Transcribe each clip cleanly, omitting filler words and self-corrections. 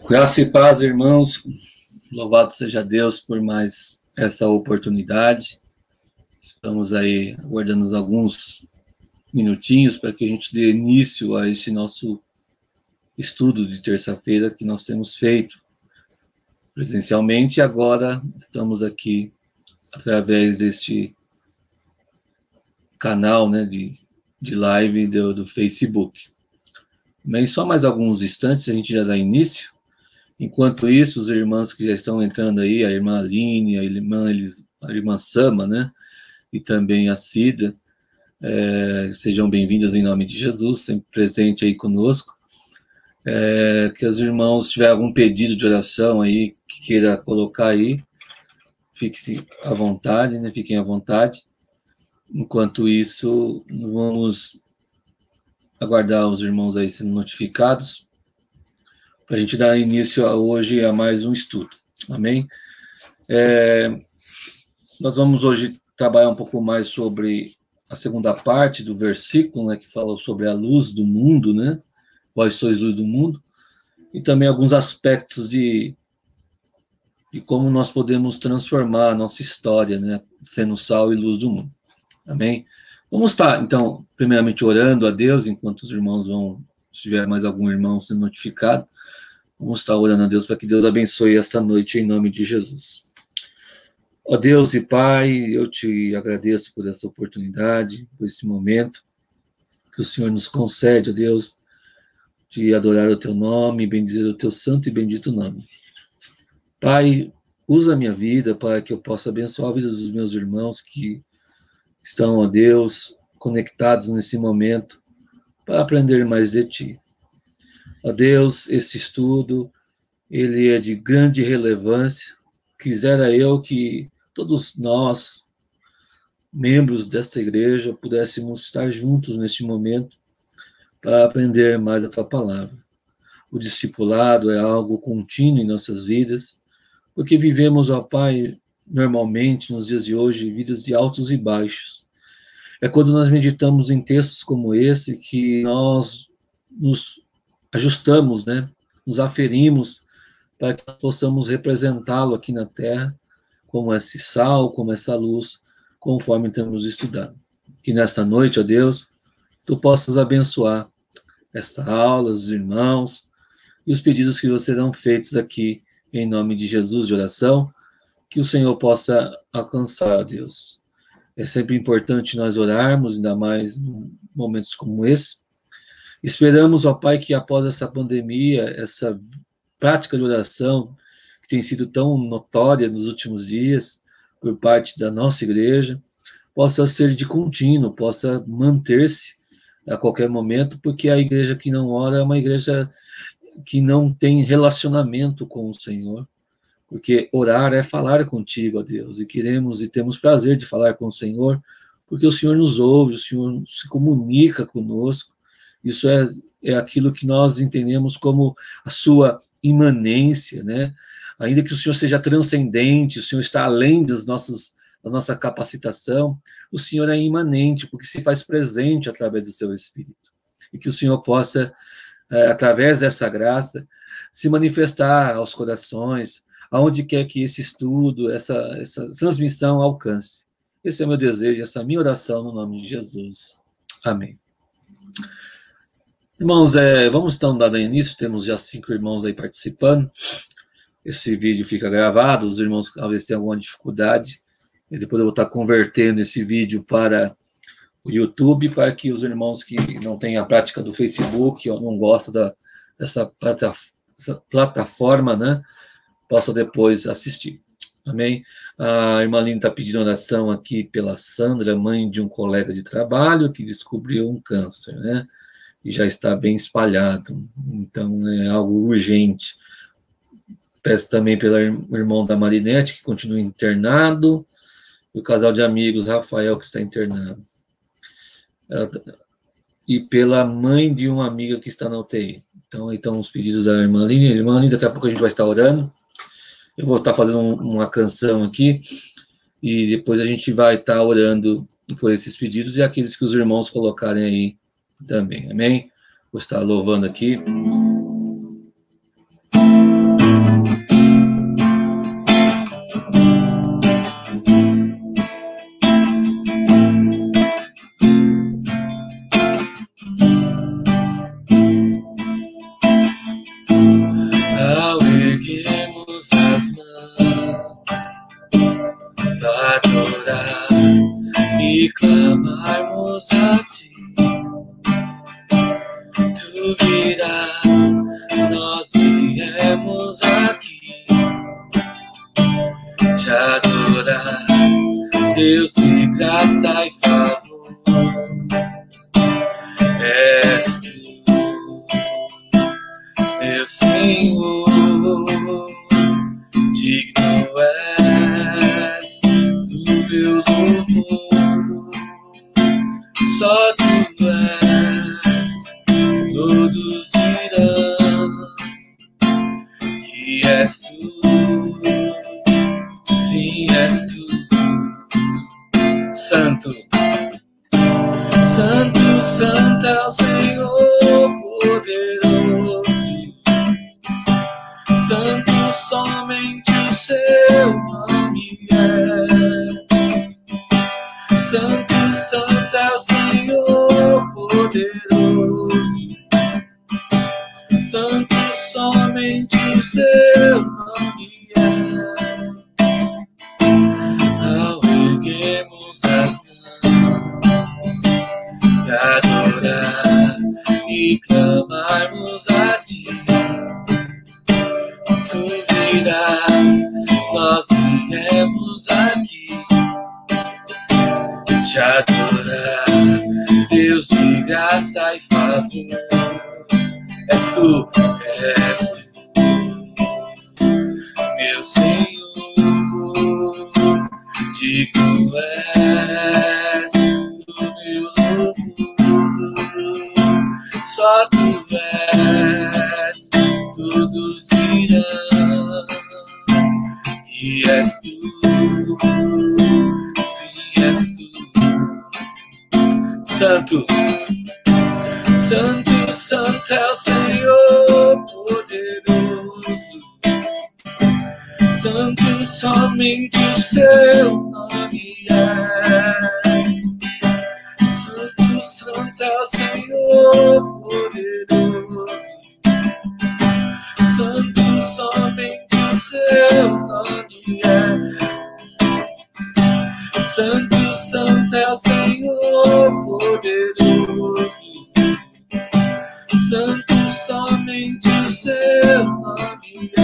Graça e paz, irmãos. Louvado seja Deus por mais essa oportunidade. Estamos aí aguardando alguns minutinhos para que a gente dê início a esse nosso estudo de terça-feira que nós temos feito presencialmente. E agora estamos aqui através deste canal, né, de live do Facebook. Mas só mais alguns instantes a gente já dá início. Enquanto isso, os irmãos que já estão entrando aí, a irmã Aline, a irmã Sama, né? E também a Cida, sejam bem-vindas em nome de Jesus, sempre presente aí conosco. Que os irmãos tiverem algum pedido de oração aí, que queira colocar aí, fiquem à vontade, né? Fiquem à vontade. Enquanto isso, vamos aguardar os irmãos aí sendo notificados, para a gente dar início hoje a mais um estudo. Amém? Nós vamos hoje trabalhar um pouco mais sobre a segunda parte do versículo, né, que fala sobre a luz do mundo, né? Vós sois luz do mundo. E também alguns aspectos de como nós podemos transformar a nossa história, né? Sendo sal e luz do mundo. Amém? Vamos estar, então, primeiramente orando a Deus, enquanto os irmãos vão, se tiver mais algum irmão sendo notificado, vamos estar orando a Deus para que Deus abençoe esta noite em nome de Jesus. Ó Deus e Pai, eu te agradeço por essa oportunidade, por esse momento que o Senhor nos concede, ó Deus, de adorar o teu nome, bendizer o teu santo e bendito nome. Pai, usa a minha vida para que eu possa abençoar a vida dos meus irmãos que estão, ó Deus, conectados nesse momento para aprender mais de ti. Ó Deus, esse estudo, ele é de grande relevância. Quisera eu que todos nós, membros desta igreja, pudéssemos estar juntos neste momento para aprender mais a tua palavra. O discipulado é algo contínuo em nossas vidas, porque vivemos, ó Pai, normalmente, nos dias de hoje, vidas de altos e baixos. É quando nós meditamos em textos como esse que nós nos ajustamos, né? Nos aferimos para que nós possamos representá-lo aqui na Terra como esse sal, como essa luz, conforme temos estudado. Que nesta noite, ó Deus, tu possas abençoar esta aula, os irmãos e os pedidos que serão feitos aqui em nome de Jesus de oração, que o Senhor possa alcançar, ó Deus. É sempre importante nós orarmos, ainda mais em momentos como esse. Esperamos, ó Pai, que após essa pandemia, essa prática de oração, que tem sido tão notória nos últimos dias, por parte da nossa igreja, possa ser de contínuo, possa manter-se a qualquer momento, porque a igreja que não ora é uma igreja que não tem relacionamento com o Senhor, porque orar é falar contigo, ó Deus, e queremos e temos prazer de falar com o Senhor, porque o Senhor nos ouve, o Senhor se comunica conosco. Isso é aquilo que nós entendemos como a sua imanência, né? Ainda que o Senhor seja transcendente, o Senhor está além da nossa capacitação, o Senhor é imanente, porque se faz presente através do seu Espírito. E que o Senhor possa, através dessa graça, se manifestar aos corações, aonde quer que esse estudo, essa transmissão alcance. Esse é o meu desejo, essa é a minha oração no nome de Jesus. Amém. Irmãos, vamos então dar início, temos já 5 irmãos aí participando. Esse vídeo fica gravado, os irmãos talvez tenham alguma dificuldade, e depois eu vou estar convertendo esse vídeo para o YouTube, para que os irmãos que não têm a prática do Facebook ou não gostam dessa plataforma, né, possam depois assistir. Amém? A irmã Aline está pedindo oração aqui pela Sandra, mãe de um colega de trabalho que descobriu um câncer, né? E já está bem espalhado, então é algo urgente. Peço também pelo irmão da Marinete, que continua internado, e o casal de amigos, Rafael, que está internado. E pela mãe de uma amiga que está na UTI. Então, aí estão os pedidos da irmã Aline. Irmã Aline, daqui a pouco a gente vai estar orando. Eu vou estar fazendo uma canção aqui, e depois a gente vai estar orando por esses pedidos e aqueles que os irmãos colocarem aí também, amém? Vou estar louvando aqui. Ao erguermos as mãos para orar e clamarmos a Ti, Tu virás, nós viemos aqui te adorar, Deus de graça e favor. És Tu, meu Senhor, digno és do meu louvor, só Tu és. Todos dirão que és Tu, sim, és Tu, Santo, Santo, Santo é o Senhor poderoso, Santo somente o Seu nome é, Santo, Santo é o Senhor poderoso, Santo somente o Seu nome é. Ao erguermos as mãos para adorar e clamarmos a Ti, Tu virás, nós viemos aqui te adorar, Deus de graça e favor. És Tu, meu Senhor, digno és do meu louvor, só Tu és. Todos dirão que és Tu, sim, és Tu, Santo, Santo, Santo é o Senhor poderoso, Santo somente o Seu nome é. Santo, Santo é o Senhor poderoso, Santo somente o Seu nome é. Santo, Santo é o Senhor poderoso, Santo somente o Seu nome é.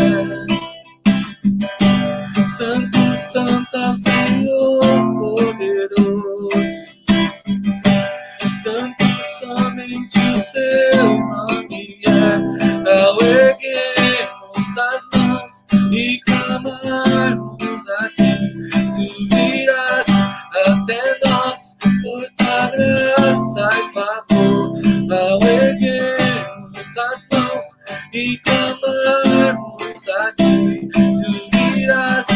Santo, Santo é o Senhor poderoso, Santo somente o Seu nome é. Ao erguermos as mãos e clamarmos a Ti, Tu virás até nós por Tua graça e favor. Ao erguermos as mãos e clamarmos a Ti, Tu virás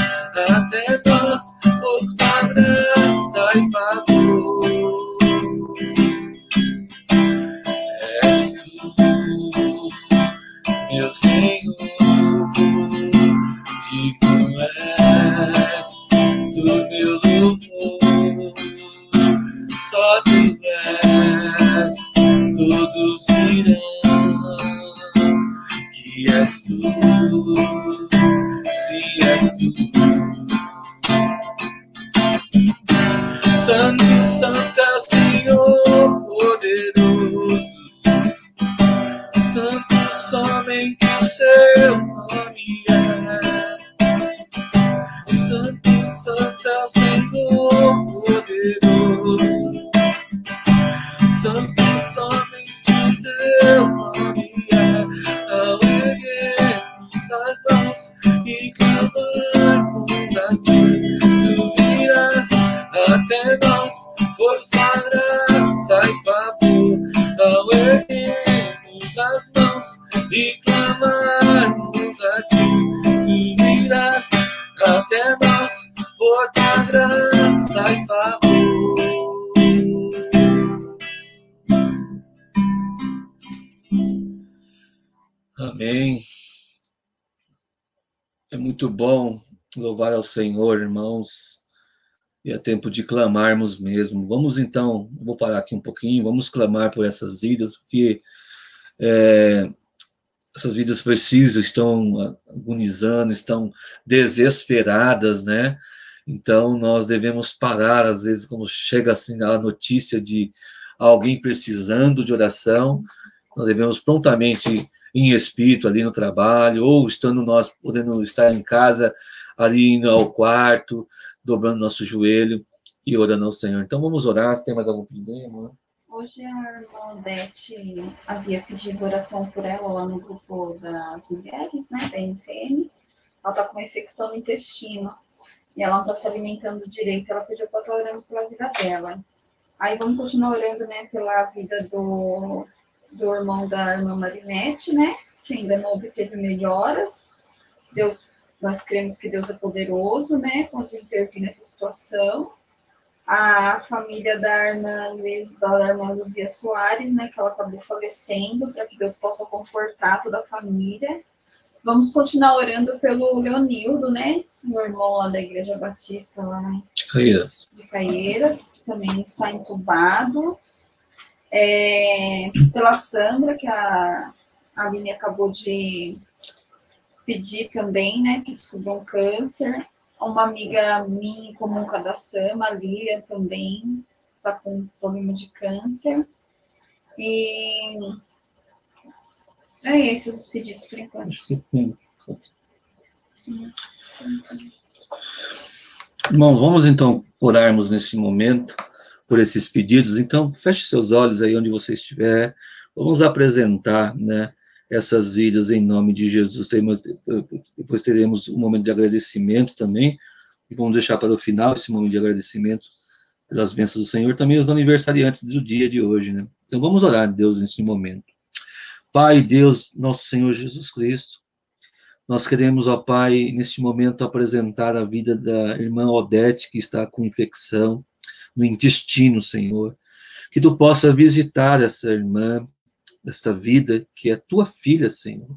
até nós por Tua graça e favor. És Tu, meu Senhor, digno és do meu louvor, só Tu és. Todos virão és tu, se és tu. Santo, santo é o Senhor poderoso, santo somente o seu nome é. Santo, santo é o Senhor poderoso, santo somente o teu nome é. Ao erguermos as mãos e clamarmos a ti, tu virás até nós, por sua graça e favor. Ao erguermos as mãos e clamarmos a ti, tu virás até nós, por tua graça e favor. Amém. É muito bom louvar ao Senhor, irmãos, e é tempo de clamarmos mesmo. Vamos então, vou parar aqui um pouquinho, vamos clamar por essas vidas, porque essas vidas precisam, estão agonizando, estão desesperadas, né? Então, nós devemos parar, às vezes, quando chega assim a notícia de alguém precisando de oração, nós devemos prontamente, em espírito, ali no trabalho, ou estando nós, podendo estar em casa, ali indo ao quarto, dobrando nosso joelho e orando ao Senhor. Então, vamos orar. Se tem mais algum pedido, irmã? Hoje a irmã Odete havia pedido oração por ela lá no grupo das mulheres, né, da NCM. Ela está com uma infecção no intestino e ela não está se alimentando direito. Ela pediu para estar orando pela vida dela. Aí vamos continuar orando, né, pela vida do irmão da irmã Marinete, né, que ainda não obteve melhoras. Nós cremos que Deus é poderoso, né, quando intervir nessa situação. A família da irmã Luzia Soares, né, que ela acabou falecendo, para que Deus possa confortar toda a família. Vamos continuar orando pelo Leonildo, né, meu irmão lá da Igreja Batista, lá de Caieiras, que também está entubado. Pela Sandra, que a Aline acabou de pedir também, né, que descobriu um câncer. Uma amiga minha em comum com a da Sama, a Lília, também está com problema de câncer. E é esses os pedidos por enquanto. Irmão, vamos então orarmos nesse momento por esses pedidos. Então, feche seus olhos aí onde você estiver. Vamos apresentar, né, essas vidas em nome de Jesus. Depois teremos um momento de agradecimento também, e vamos deixar para o final esse momento de agradecimento pelas bênçãos do Senhor, também os aniversariantes do dia de hoje, né? Então vamos orar a Deus nesse momento. Pai, Deus, nosso Senhor Jesus Cristo, nós queremos, ó Pai, neste momento apresentar a vida da irmã Odete, que está com infecção no intestino, Senhor. Que tu possa visitar essa irmã, esta vida, que é tua filha, Senhor.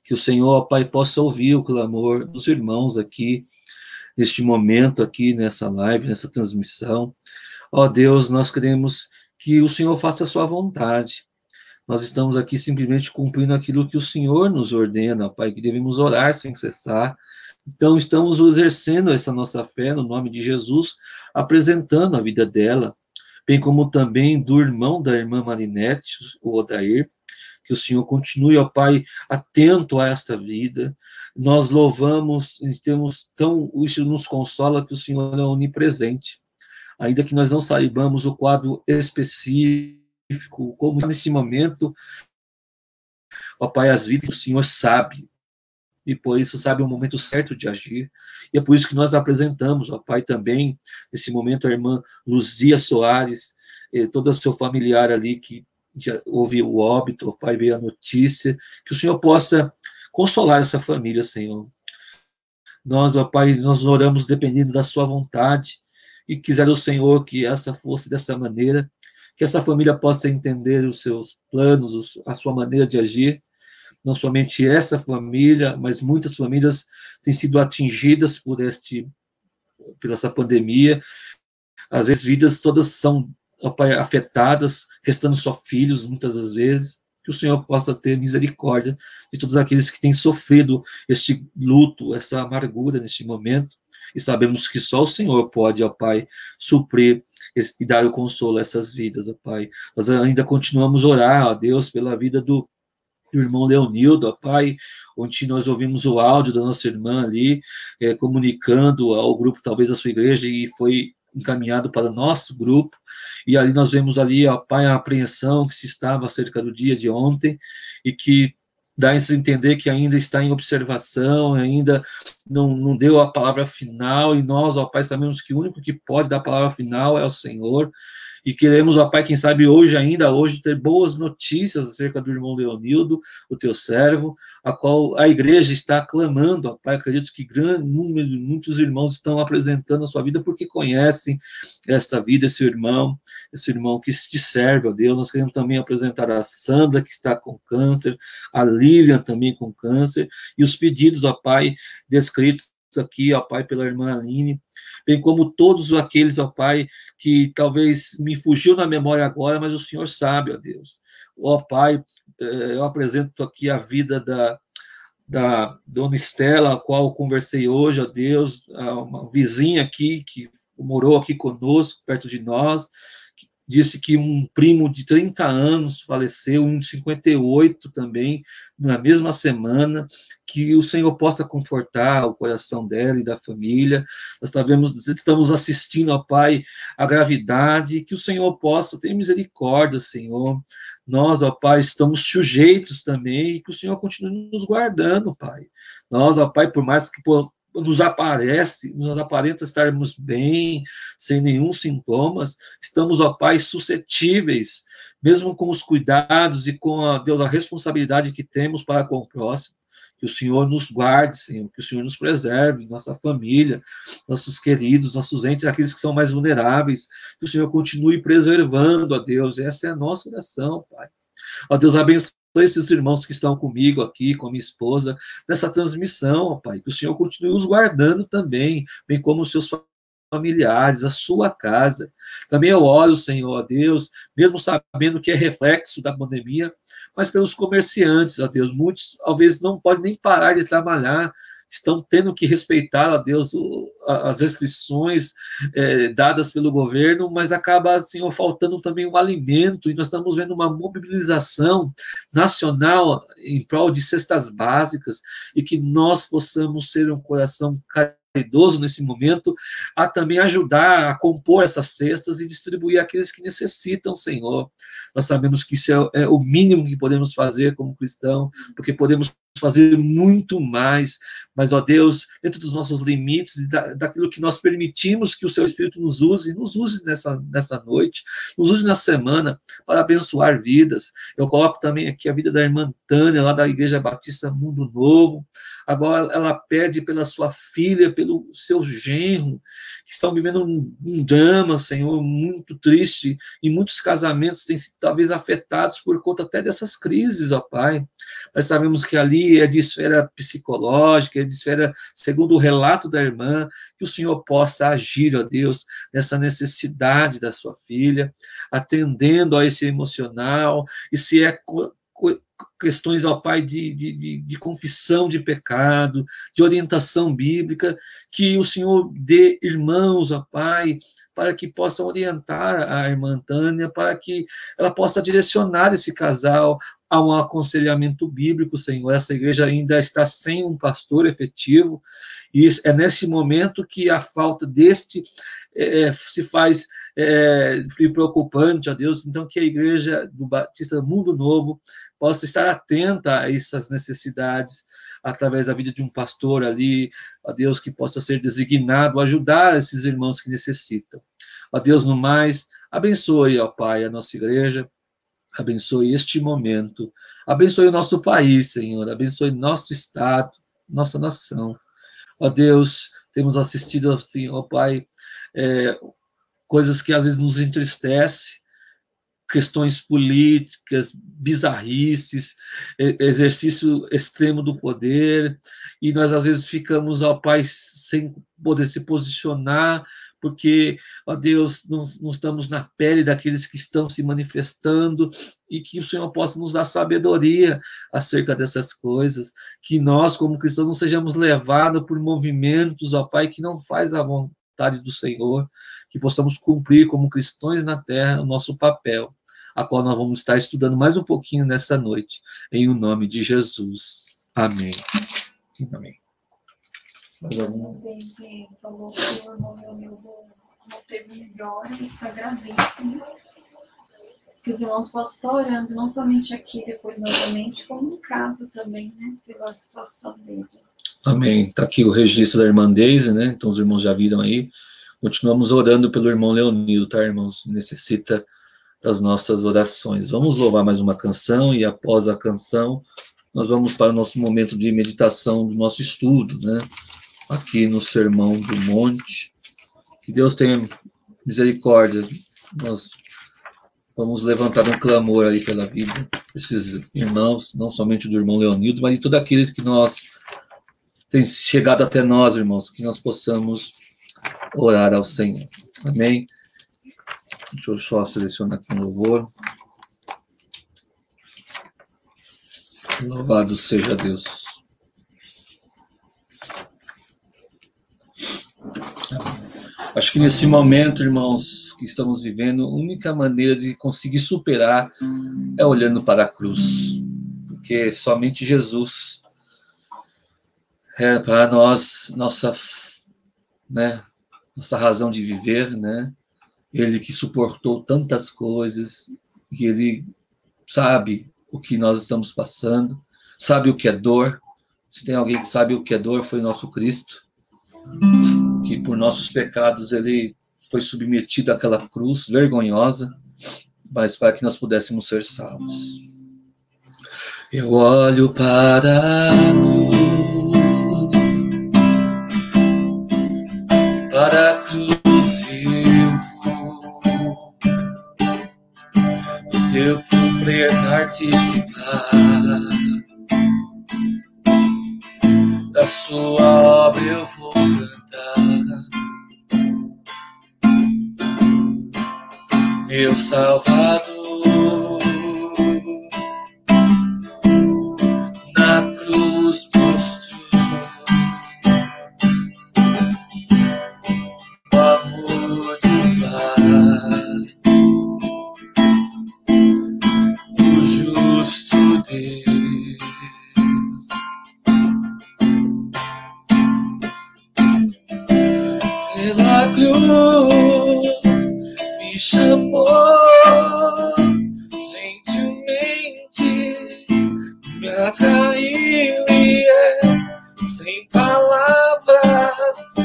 Que o Senhor, ó Pai, possa ouvir o clamor dos irmãos aqui, neste momento, aqui nessa live, nessa transmissão. Ó Deus, nós queremos que o Senhor faça a sua vontade. Nós estamos aqui simplesmente cumprindo aquilo que o Senhor nos ordena, ó Pai, que devemos orar sem cessar. Então, estamos exercendo essa nossa fé no nome de Jesus, apresentando a vida dela, bem como também do irmão da irmã Marinete, o Odair, que o Senhor continue, ó Pai, atento a esta vida. Nós louvamos, isso nos consola que o Senhor é onipresente. Ainda que nós não saibamos o quadro específico, como nesse momento, ó Pai, as vidas o Senhor sabe, e por isso sabe o momento certo de agir. E é por isso que nós apresentamos, ó Pai, também, nesse momento, a irmã Luzia Soares, todo o seu familiar ali que já houve o óbito, ó Pai, veio a notícia, que o Senhor possa consolar essa família, Senhor. Nós, ó Pai, nós oramos dependendo da sua vontade, e quiser o Senhor que essa fosse dessa maneira, que essa família possa entender os seus planos, a sua maneira de agir. Não somente essa família, mas muitas famílias têm sido atingidas por essa pandemia. Às vezes, vidas todas são, ó Pai, afetadas, restando só filhos, muitas das vezes. que o Senhor possa ter misericórdia de todos aqueles que têm sofrido este luto, essa amargura neste momento, e sabemos que só o Senhor pode, ó Pai, suprir e dar o consolo a essas vidas, ó Pai. Nós ainda continuamos a orar, ó Deus, pela vida do irmão Leonildo, ó Pai, onde nós ouvimos o áudio da nossa irmã ali, comunicando ao grupo, talvez, da sua igreja, e foi encaminhado para nosso grupo, e ali nós vemos ali, ó Pai, a apreensão que se estava acerca do dia de ontem, e que dá a entender que ainda está em observação, ainda não deu a palavra final, e nós, ó Pai, sabemos que o único que pode dar a palavra final é o Senhor, e queremos, ó Pai, quem sabe ainda hoje, ter boas notícias acerca do irmão Leonildo, o teu servo, a qual a igreja está clamando, ó Pai. Acredito que grande número de muitos irmãos estão apresentando a sua vida porque conhecem esta vida, esse irmão que te serve, ó Deus. Nós queremos também apresentar a Sandra, que está com câncer, a Lilian também com câncer, e os pedidos, ó Pai, descritos aqui, ó Pai, pela irmã Aline, bem como todos aqueles, ó Pai, que talvez me fugiu na memória agora, mas o Senhor sabe, ó Deus. Ó Pai, eu apresento aqui a vida da dona Estela, a qual conversei hoje, ó Deus, uma vizinha aqui, que morou aqui conosco, perto de nós, disse que um primo de 30 anos faleceu, um de 58 também, na mesma semana, que o Senhor possa confortar o coração dela e da família. Nós estamos assistindo, ó Pai, a gravidade, que o Senhor possa ter misericórdia, Senhor. Nós, ó Pai, estamos sujeitos também, e que o Senhor continue nos guardando, Pai. Nós, ó Pai, por mais que nos aparenta estarmos bem, sem nenhum sintomas, estamos, ó Pai, suscetíveis, mesmo com os cuidados e com, Deus, a responsabilidade que temos para com o próximo. Que o Senhor nos guarde, Senhor, que o Senhor nos preserve, nossa família, nossos queridos, nossos entes, aqueles que são mais vulneráveis, que o Senhor continue preservando, ó Deus. Essa é a nossa oração, Pai. Ó Deus, abençoe esses irmãos que estão comigo aqui, com a minha esposa, nessa transmissão, ó Pai, que o Senhor continue os guardando também, bem como os seus familiares, a sua casa. Também eu oro, Senhor, ó Deus, mesmo sabendo que é reflexo da pandemia, mas pelos comerciantes, ó Deus, muitos, talvez, não podem nem parar de trabalhar, estão tendo que respeitar, ó Deus, as restrições dadas pelo governo, mas acaba, Senhor, faltando também um alimento, e nós estamos vendo uma mobilização nacional em prol de cestas básicas, e que nós possamos ser um coração caridoso nesse momento, a também ajudar a compor essas cestas e distribuir àqueles que necessitam, Senhor. Nós sabemos que isso é o mínimo que podemos fazer como cristão, porque podemos fazer muito mais, mas, ó Deus, dentro dos nossos limites e daquilo que nós permitimos que o Seu Espírito nos use nessa noite, nos use na semana, para abençoar vidas. Eu coloco também aqui a vida da irmã Tânia, lá da Igreja Batista Mundo Novo. Agora ela pede pela sua filha, pelo seu genro, que estão vivendo um drama, Senhor, muito triste, e muitos casamentos têm sido talvez afetados por conta até dessas crises, ó Pai. Nós sabemos que ali é de esfera psicológica, é de esfera, segundo o relato da irmã, que o Senhor possa agir, ó Deus, nessa necessidade da sua filha, atendendo a esse emocional, e se é questões, ó Pai, de confissão de pecado, de orientação bíblica, que o Senhor dê irmãos, ó Pai, para que possam orientar a irmã Tânia, para que ela possa direcionar esse casal a um aconselhamento bíblico, Senhor. Essa igreja ainda está sem um pastor efetivo, e é nesse momento que a falta deste se faz preocupante, ó Deus. Então, que a igreja do Batista Mundo Novo possa estar atenta a essas necessidades, através da vida de um pastor ali, ó Deus, que possa ser designado a ajudar esses irmãos que necessitam. Ó Deus, no mais, abençoe, ó Pai, a nossa igreja, abençoe este momento, abençoe o nosso país, Senhor, abençoe nosso estado, nossa nação. Ó Deus, temos assistido assim, ó Pai, coisas que às vezes nos entristecem, questões políticas, bizarrices, exercício extremo do poder, e nós às vezes ficamos, ó Pai, sem poder se posicionar, porque, ó Deus, não estamos na pele daqueles que estão se manifestando, e que o Senhor possa nos dar sabedoria acerca dessas coisas, que nós, como cristãos, não sejamos levados por movimentos, ó Pai, que não faz a vontade do Senhor, que possamos cumprir como cristãos na terra o nosso papel, a qual nós vamos estar estudando mais um pouquinho nessa noite, em o nome de Jesus. Amém. Amém. Ele falou que o irmão Leonil não teve melhor, ele está gravíssimo. Que os irmãos possam estar orando, não somente aqui, depois novamente, como em casa também, né? Pela situação dele. Amém. Está aqui o registro da irmã Deise, né? Então os irmãos já viram aí. Continuamos orando pelo irmão Leonildo, tá, irmãos? Necessita das nossas orações. Vamos louvar mais uma canção, e após a canção, nós vamos para o nosso momento de meditação do nosso estudo, né? Aqui no Sermão do Monte. Que Deus tenha misericórdia. Nós vamos levantar um clamor aí pela vida desses irmãos, não somente do irmão Leonildo, mas de todos aqueles que têm chegado até nós, irmãos, que nós possamos orar ao Senhor. Amém? Deixa eu só selecionar aqui um louvor. Louvado seja Deus. Acho que nesse momento, irmãos, que estamos vivendo, a única maneira de conseguir superar é olhando para a cruz. Porque somente Jesus é para nós, nossa razão de viver, né? Ele que suportou tantas coisas, e ele sabe o que nós estamos passando, sabe o que é dor. Se tem alguém que sabe o que é dor, foi nosso Cristo, que por nossos pecados ele foi submetido àquela cruz vergonhosa, mas para que nós pudéssemos ser salvos. Eu olho para a cruz eu vou, do teu sofrer participar, da sua obra eu vou cantar, meu Salvador, na cruz mostrou o amor do Pai, o justo Deus. Pela cruz me chamou gentilmente, me atraiu e sem palavras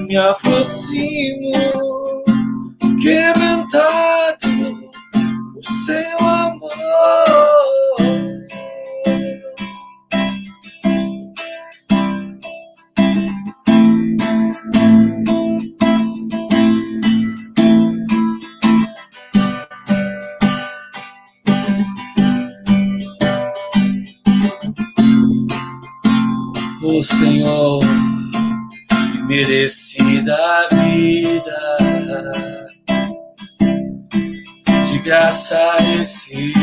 me aproximo, quebrantado o seu amor. O Senhor, merecida vida, de graça recebi,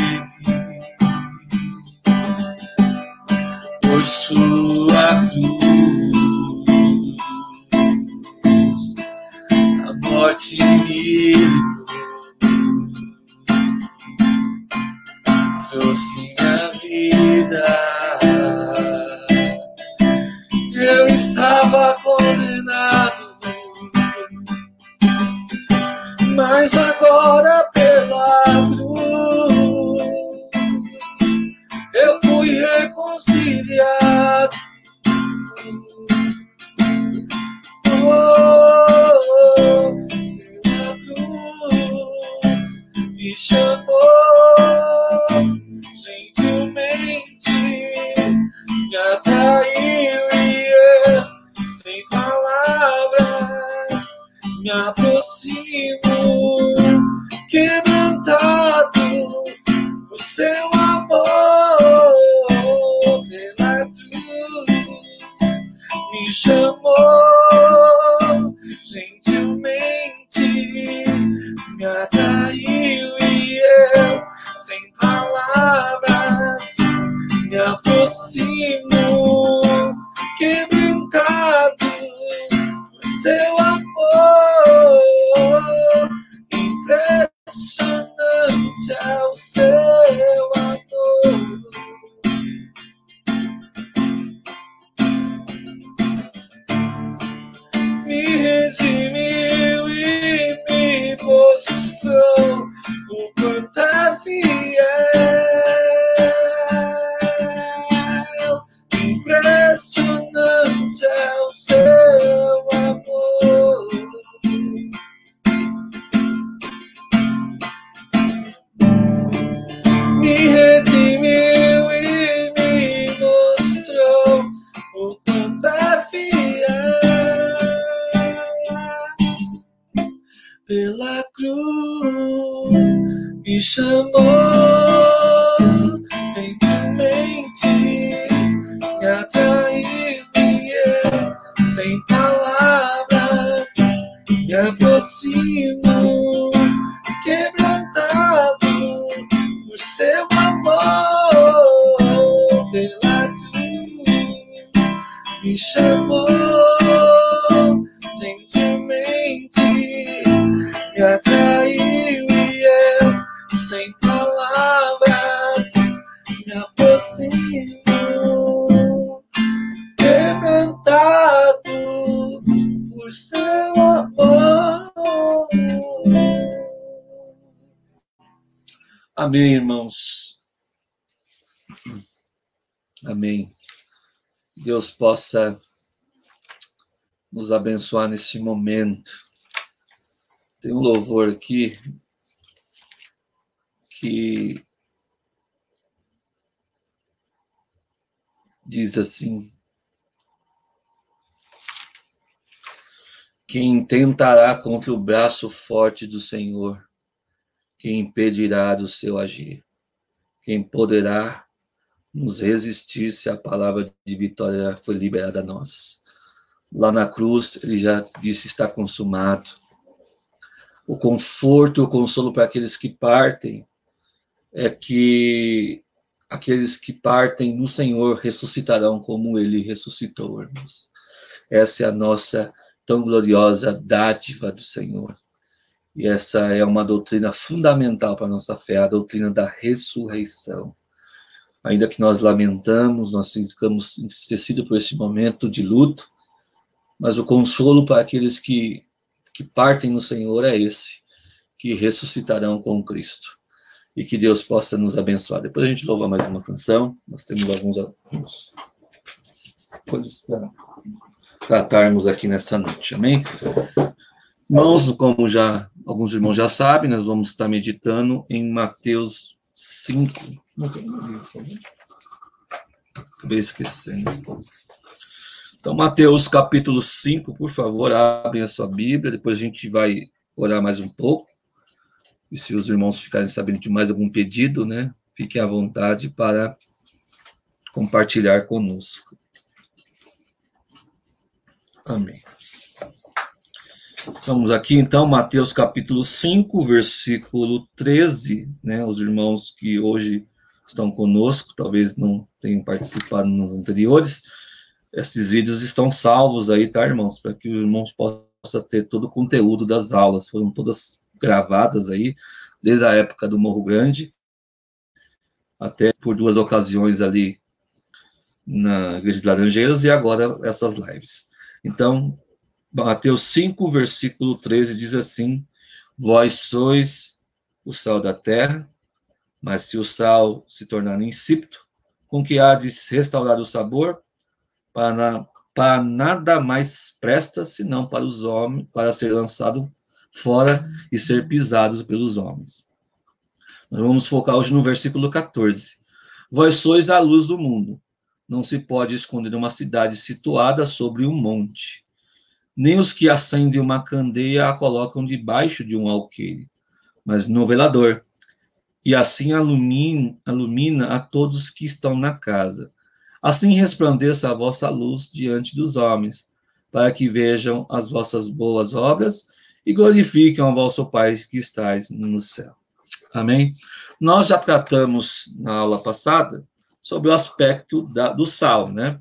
por sua cruz, a morte me livrou, trouxe minha vida. Eu estava condenado, mas agora pela cruz eu fui reconciliado. Oh, pela cruz me chamou gentilmente, me atraiu e sem palavras me aproximo, quebrantado o seu amor. Pela cruz me chamou gentilmente, destino quebrantado por seu amor. Impressionante é o seu amor. Me redimiu e me mostrou o quanto é fiel. Impressionante é o seu amor. Me redimiu e me mostrou o quanto é fiel. Pela cruz me chamou gentilmente, me atraiu e eu, sem palavras, me aproximo, quebrantado por seu amor. Pela cruz me chamou gentilmente, me atraiu e eu, sem palavras, me aproximo, quebrantado por seu amor. Amém, irmãos. Amém. Deus possa nos abençoar nesse momento. Tem um louvor aqui que diz assim: quem tentará contra o braço forte do Senhor, quem impedirá do seu agir, quem poderá nos resistir se a palavra de vitória foi liberada a nós. Lá na cruz, ele já disse: está consumado. O conforto, o consolo para aqueles que partem é que aqueles que partem no Senhor ressuscitarão como ele ressuscitou, irmãos. Essa é a nossa tão gloriosa dádiva do Senhor. E essa é uma doutrina fundamental para a nossa fé, a doutrina da ressurreição. Ainda que nós lamentamos, nós ficamos entristecidos por esse momento de luto, mas o consolo para aqueles que partem no Senhor é esse, que ressuscitarão com Cristo. E que Deus possa nos abençoar. Depois a gente louva mais uma canção. Nós temos algumas coisas para tratarmos aqui nessa noite. Amém? Irmãos, como alguns irmãos já sabem, nós vamos estar meditando em Mateus 5. Acabei esquecendo. Então, Mateus capítulo 5, por favor, abrem a sua Bíblia, depois a gente vai orar mais um pouco. E se os irmãos ficarem sabendo de mais algum pedido, né, fiquem à vontade para compartilhar conosco. Amém. Vamos aqui, então, Mateus capítulo 5, versículo 13, né, os irmãos que hoje estão conosco, talvez não tenham participado nos anteriores, esses vídeos estão salvos aí, tá, irmãos? Para que os irmãos possam ter todo o conteúdo das aulas. Foram todas gravadas aí, desde a época do Morro Grande, até por 2 ocasiões ali na Igreja de Laranjeiras, e agora essas lives. Então, Mateus 5, versículo 13, diz assim: vós sois o sal da terra, mas se o sal se tornar insípido, com que há de restaurar o sabor? Para nada mais presta, senão para os homens, para ser lançado fora e ser pisados pelos homens. Nós vamos focar hoje no versículo 14. Vós sois a luz do mundo. Não se pode esconder uma cidade situada sobre um monte. Nem os que acendem uma candeia a colocam debaixo de um alqueire, mas no velador. E assim ilumina a todos que estão na casa. Assim resplandeça a vossa luz diante dos homens, para que vejam as vossas boas obras e glorifiquem ao vosso Pai que estais no céu. Amém? Nós já tratamos na aula passada sobre o aspecto do sal, né?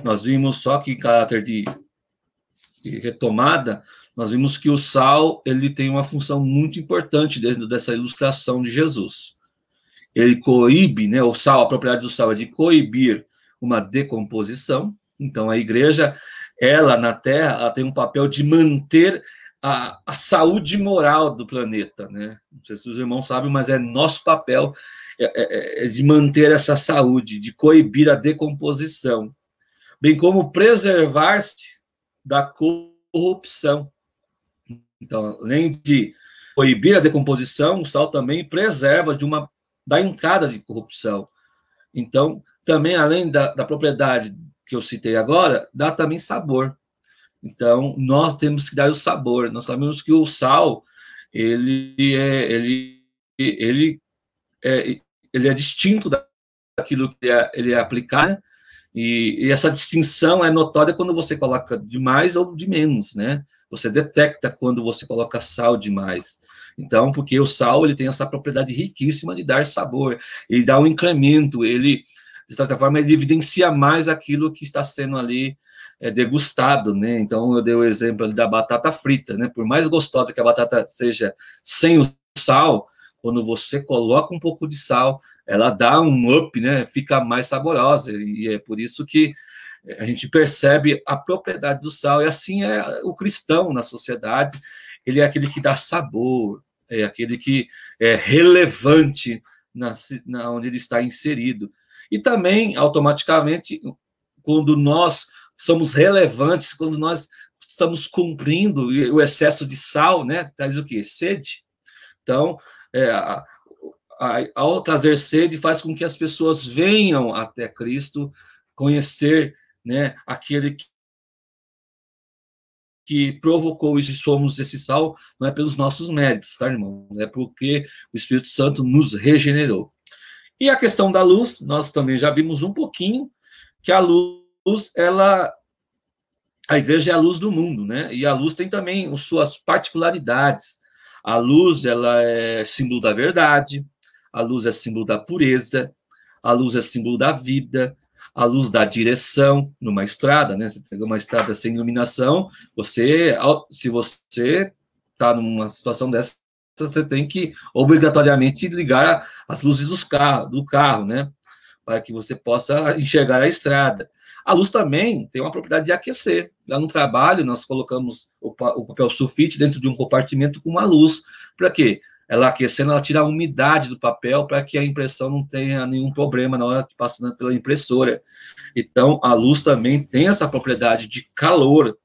Nós vimos só que em caráter de retomada, nós vimos que o sal ele tem uma função muito importante dentro dessa ilustração de Jesus. Ele coíbe, né, o sal, a propriedade do sal é de coibir uma decomposição. Então, a igreja, ela na Terra, ela tem um papel de manter a saúde moral do planeta, né? Não sei se os irmãos sabem, mas é nosso papel de manter essa saúde, de coibir a decomposição, bem como preservar-se da corrupção. Então, além de coibir a decomposição, o sal também preserva da entrada de corrupção. Então, também, além da propriedade que eu citei agora, dá também sabor. Então, nós temos que dar o sabor. Nós sabemos que o sal, ele é distinto daquilo que ele é aplicado, e essa distinção é notória quando você coloca de mais ou de menos, né? Você detecta quando você coloca sal demais. Então, porque o sal, ele tem essa propriedade riquíssima de dar sabor, ele dá um incremento, ele, de certa forma, ele evidencia mais aquilo que está sendo ali degustado, né? Então, eu dei o exemplo ali da batata frita, né? Por mais gostosa que a batata seja sem o sal, quando você coloca um pouco de sal, ela dá um up, né? Fica mais saborosa, e é por isso que a gente percebe a propriedade do sal, e assim é o cristão na sociedade, ele é aquele que dá sabor, é aquele que é relevante onde ele está inserido. E também, automaticamente, quando nós somos relevantes, quando nós estamos cumprindo, o excesso de sal, né, traz o quê? Sede. Então, ao trazer sede, faz com que as pessoas venham até Cristo conhecer, né, aquele que provocou isso, e somos esse sal, não é pelos nossos méritos, tá, irmão? É porque o Espírito Santo nos regenerou. E a questão da luz, nós também já vimos um pouquinho, que a luz, a igreja é a luz do mundo, né? E a luz tem também as suas particularidades. A luz, ela é símbolo da verdade, a luz é símbolo da pureza, a luz é símbolo da vida, a luz da direção numa estrada, né? Você pega uma estrada sem iluminação, se você está numa situação dessa, você tem que obrigatoriamente ligar as luzes do carro, né? Para que você possa enxergar a estrada. A luz também tem uma propriedade de aquecer. Lá no trabalho, nós colocamos o papel sulfite dentro de um compartimento com uma luz. Para quê? Ela aquecendo, ela tira a umidade do papel para que a impressão não tenha nenhum problema na hora que passa pela impressora. Então, a luz também tem essa propriedade de calor.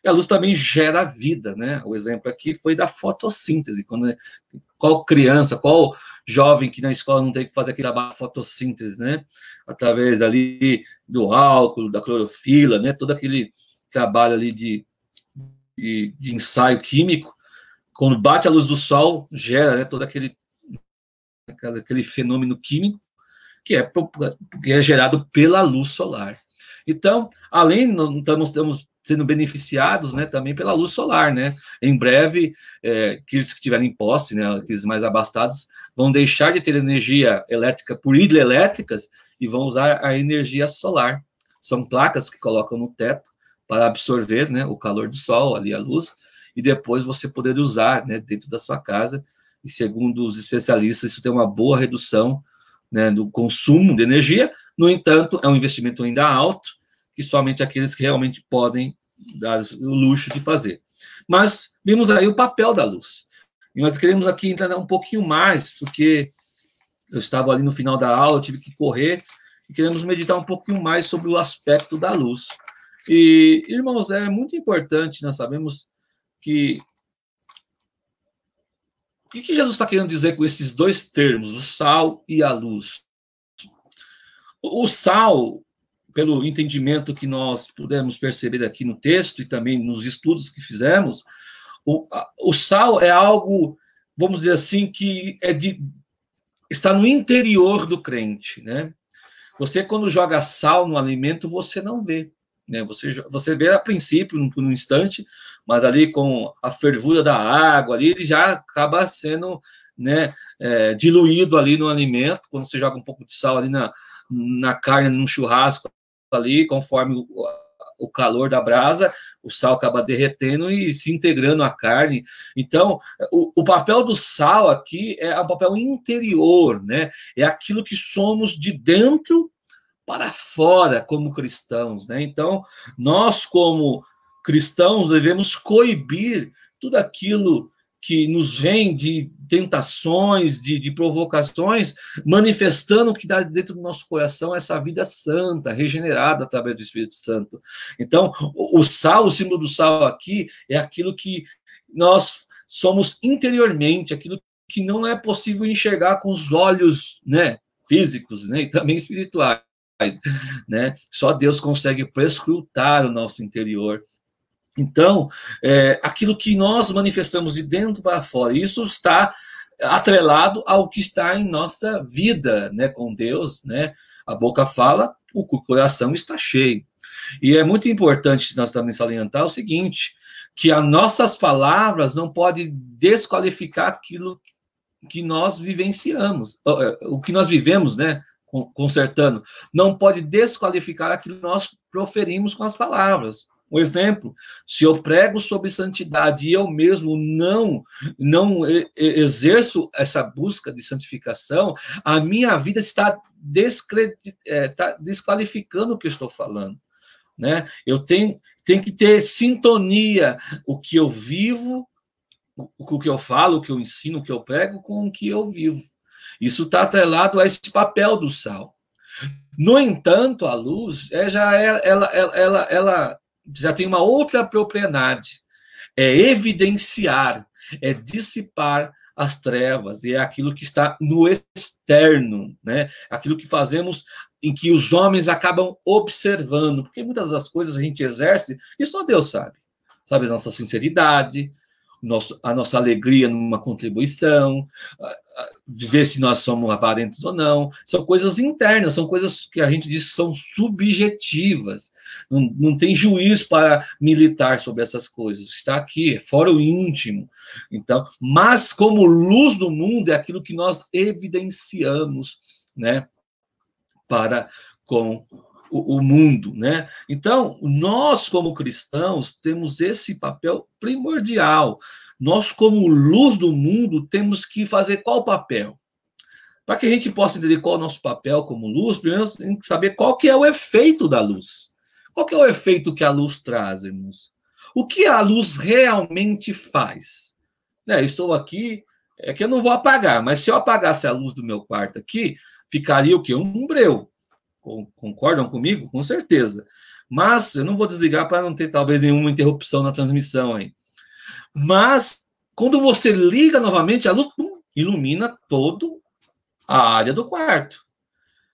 E a luz também gera vida, né? O exemplo aqui foi da fotossíntese. Qual criança, qual jovem que na escola não tem que fazer aquele trabalho de fotossíntese, né? Através ali do álcool, da clorofila, né? Todo aquele trabalho ali de ensaio químico. Quando bate a luz do sol, gera, né, todo aquele fenômeno químico que é gerado pela luz solar. Então, além, estamos sendo beneficiados, né, também pela luz solar, né? Em breve, aqueles que tiverem posse, né, aqueles mais abastados, vão deixar de ter energia elétrica por hidrelétricas e vão usar a energia solar. São placas que colocam no teto para absorver, né, o calor do sol, ali a luz, e depois você poder usar, né, dentro da sua casa. E segundo os especialistas, isso tem uma boa redução, né, do consumo de energia. No entanto, é um investimento ainda alto, que somente aqueles que realmente podem dar o luxo de fazer. Mas vimos aí o papel da luz. E nós queremos aqui entrar um pouquinho mais, porque eu estava ali no final da aula, eu tive que correr, e queremos meditar um pouquinho mais sobre o aspecto da luz. E, irmãos, é muito importante, nós sabemos que o que Jesus está querendo dizer com esses dois termos, o sal e a luz? O sal, pelo entendimento que nós pudemos perceber aqui no texto e também nos estudos que fizemos, o sal é algo, vamos dizer assim, que está no interior do crente, né? Você, quando joga sal no alimento, você não vê, né? Você vê a princípio, por um instante, mas ali com a fervura da água, ali ele já acaba sendo, né, diluído ali no alimento, quando você joga um pouco de sal ali na carne, num churrasco ali, conforme o calor da brasa, o sal acaba derretendo e se integrando à carne. Então, o papel do sal aqui é um papel interior, né? É aquilo que somos de dentro para fora como cristãos, né? Então, nós como cristãos devemos coibir tudo aquilo que nos vem de tentações, de provocações, manifestando que dá dentro do nosso coração essa vida santa, regenerada através do Espírito Santo. Então, o sal, o símbolo do sal aqui, é aquilo que nós somos interiormente, aquilo que não é possível enxergar com os olhos, né, físicos, né, e também espirituais, né? Só Deus consegue prescrutar o nosso interior. Então, aquilo que nós manifestamos de dentro para fora, isso está atrelado ao que está em nossa vida, né, com Deus, né? A boca fala, o coração está cheio. E é muito importante nós também salientar o seguinte, que as nossas palavras não podem desqualificar aquilo que nós vivenciamos, o que nós vivemos, né, consertando, não pode desqualificar aquilo que nós proferimos com as palavras. Um exemplo, se eu prego sobre santidade e eu mesmo não exerço essa busca de santificação, a minha vida está desqualificando o que eu estou falando, né? Eu tenho que ter sintonia, o que eu vivo, o que eu falo, o que eu ensino, o que eu prego, com o que eu vivo. Isso está atrelado a esse papel do sal. No entanto, a luz ela já tem uma outra propriedade, é evidenciar, é dissipar as trevas, e é aquilo que está no externo, né? Aquilo que fazemos em que os homens acabam observando, porque muitas das coisas a gente exerce e só Deus sabe. Sabe a nossa sinceridade, a nossa alegria numa contribuição, ver se nós somos aparentes ou não. São coisas internas, são coisas que a gente diz que são subjetivas. Não tem juiz para militar sobre essas coisas. Está aqui, fora o íntimo. Então, mas como luz do mundo é aquilo que nós evidenciamos, né, para com o mundo, né? Então, nós como cristãos temos esse papel primordial. Nós como luz do mundo temos que fazer qual papel? Para que a gente possa entender qual é o nosso papel como luz, primeiro tem que saber qual que é o efeito da luz. Qual que é o efeito que a luz traz, irmãos? O que a luz realmente faz? Estou aqui, é que eu não vou apagar, mas se eu apagasse a luz do meu quarto aqui, ficaria o quê? Um breu. Concordam comigo? Com certeza. Mas eu não vou desligar para não ter talvez nenhuma interrupção na transmissão aí. Mas quando você liga novamente, a luz ilumina toda a área do quarto.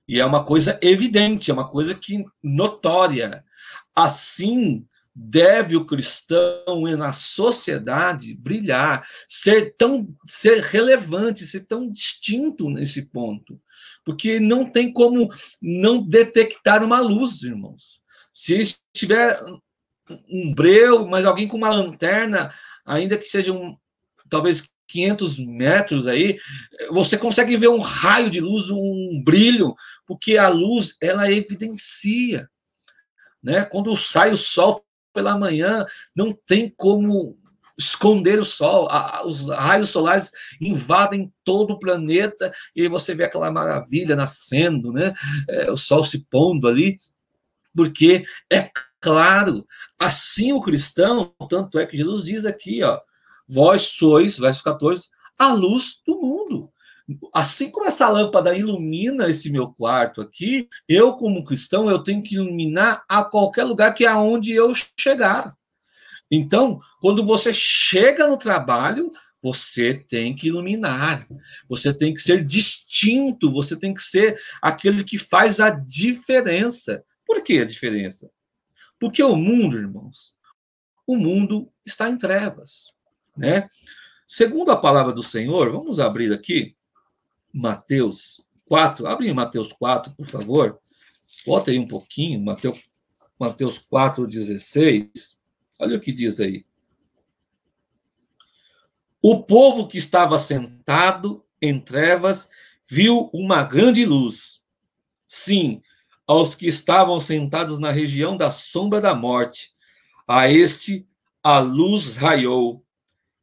E é uma coisa evidente, é uma coisa que notória. Assim deve o cristão na sociedade brilhar, ser relevante, ser tão distinto nesse ponto. Porque não tem como não detectar uma luz, irmãos. Se estiver um breu, mas alguém com uma lanterna, ainda que seja talvez 500 metros aí, você consegue ver um raio de luz, um brilho, porque a luz, ela evidencia, né? Quando sai o sol pela manhã, não tem como esconder o sol, os raios solares invadem todo o planeta e você vê aquela maravilha nascendo, né? O sol se pondo ali, porque é claro, assim o cristão, tanto é que Jesus diz aqui, ó, vós sois, verso 14, a luz do mundo. Assim como essa lâmpada ilumina esse meu quarto aqui, eu como cristão, eu tenho que iluminar a qualquer lugar que é aonde eu chegar. Então, quando você chega no trabalho, você tem que iluminar, você tem que ser distinto, você tem que ser aquele que faz a diferença. Por que a diferença? Porque o mundo, irmãos, o mundo está em trevas, né? Segundo a palavra do Senhor, vamos abrir aqui, Mateus 4, abre em Mateus 4, por favor, bota aí um pouquinho, Mateus 4:16, olha o que diz aí. O povo que estava sentado em trevas, viu uma grande luz. Sim, aos que estavam sentados na região da sombra da morte, a este a luz raiou.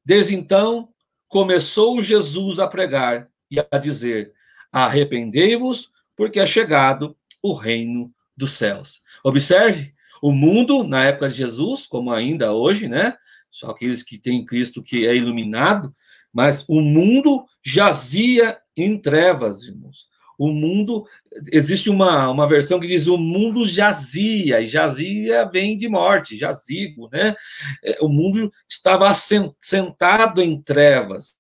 Desde então, começou Jesus a pregar e a dizer: arrependei-vos, porque é chegado o reino dos céus. Observe, o mundo, na época de Jesus, como ainda hoje, né? Só aqueles que têm Cristo que é iluminado, mas o mundo jazia em trevas, irmãos. O mundo, existe uma versão que diz o mundo jazia, e jazia vem de morte, jazigo, né? O mundo estava sentado em trevas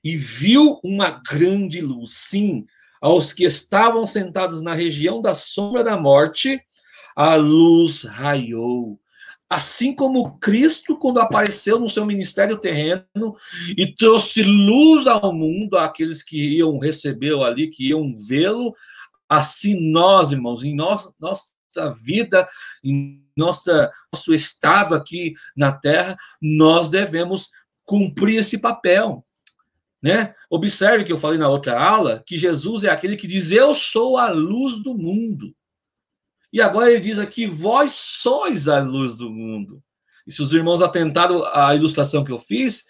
e viu uma grande luz. Sim, aos que estavam sentados na região da sombra da morte, a luz raiou. Assim como Cristo, quando apareceu no seu ministério terreno e trouxe luz ao mundo, àqueles que iam recebê-lo ali, que iam vê-lo, assim nós, irmãos, em nossa vida, em nosso estado aqui na terra, nós devemos cumprir esse papel, né? Observe que eu falei na outra aula, que Jesus é aquele que diz: eu sou a luz do mundo. E agora ele diz aqui: vós sois a luz do mundo. E se os irmãos atentaram à ilustração que eu fiz,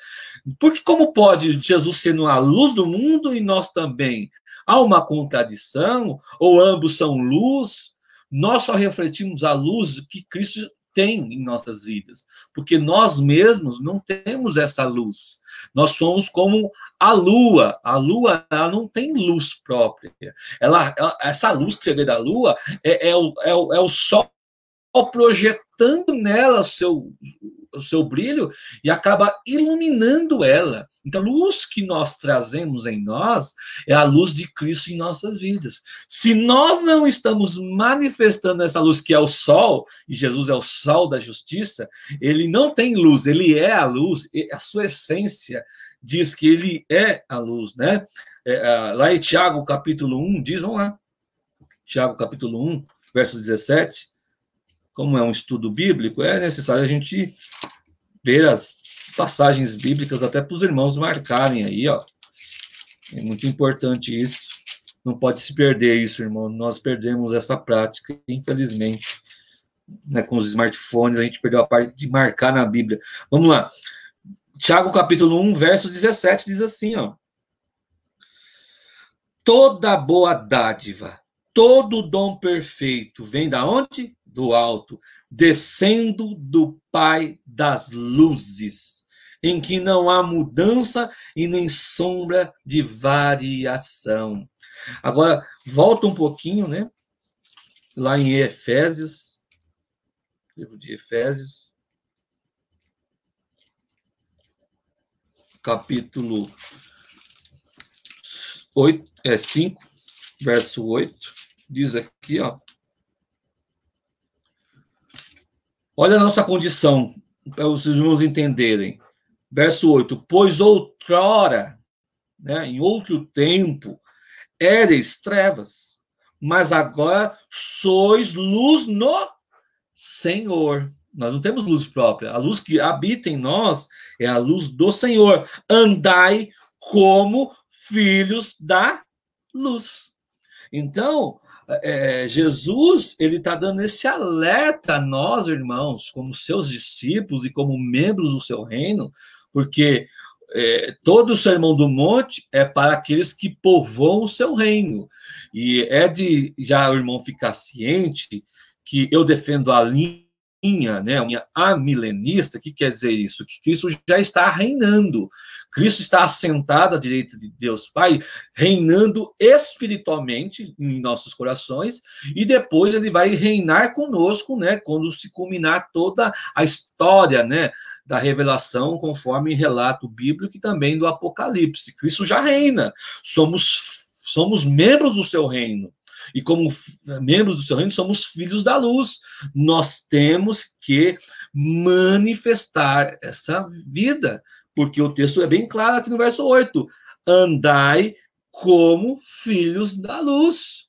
porque como pode Jesus ser a luz do mundo e nós também? Há uma contradição? Ou ambos são luz? Nós só refletimos a luz que Cristo tem em nossas vidas, porque nós mesmos não temos essa luz. Nós somos como a lua. A lua, ela não tem luz própria. Essa luz que você vê da lua é o sol projetando nela o seu brilho e acaba iluminando ela. Então, a luz que nós trazemos em nós é a luz de Cristo em nossas vidas. Se nós não estamos manifestando essa luz que é o sol, e Jesus é o sol da justiça, ele não tem luz, ele é a luz, a sua essência diz que ele é a luz, né? Lá em Tiago, capítulo 1, diz, vamos lá, Tiago, capítulo 1, verso 17, como é um estudo bíblico, é necessário a gente ver as passagens bíblicas até para os irmãos marcarem aí, ó. É muito importante isso. Não pode se perder isso, irmão. Nós perdemos essa prática, infelizmente. Né, com os smartphones, a gente perdeu a parte de marcar na Bíblia. Vamos lá. Tiago, capítulo 1, verso 17, diz assim, ó. Toda boa dádiva, todo dom perfeito vem da onde? Do alto, descendo do Pai das luzes, em que não há mudança e nem sombra de variação. Agora, volta um pouquinho, né? Lá em Efésios, livro de Efésios, capítulo 5, verso 8, diz aqui, ó. Olha a nossa condição, para os irmãos entenderem. Verso 8, pois outrora, né, em outro tempo, éreis trevas, mas agora sois luz no Senhor. Nós não temos luz própria. A luz que habita em nós é a luz do Senhor. Andai como filhos da luz. Então, Jesus, ele está dando esse alerta a nós, irmãos, como seus discípulos e como membros do seu reino, porque todo o Sermão do Monte é para aqueles que povoam o seu reino. E já o irmão ficar ciente que eu defendo a linha, né, a linha amilenista. O que quer dizer isso? Que Cristo já está reinando. Cristo está assentado à direita de Deus Pai, reinando espiritualmente em nossos corações, e depois ele vai reinar conosco, né, quando se culminar toda a história, né, da revelação, conforme relato bíblico e também do Apocalipse. Cristo já reina, somos membros do seu reino, e como membros do seu reino, somos filhos da luz. Nós temos que manifestar essa vida, porque o texto é bem claro aqui no verso 8. Andai como filhos da luz.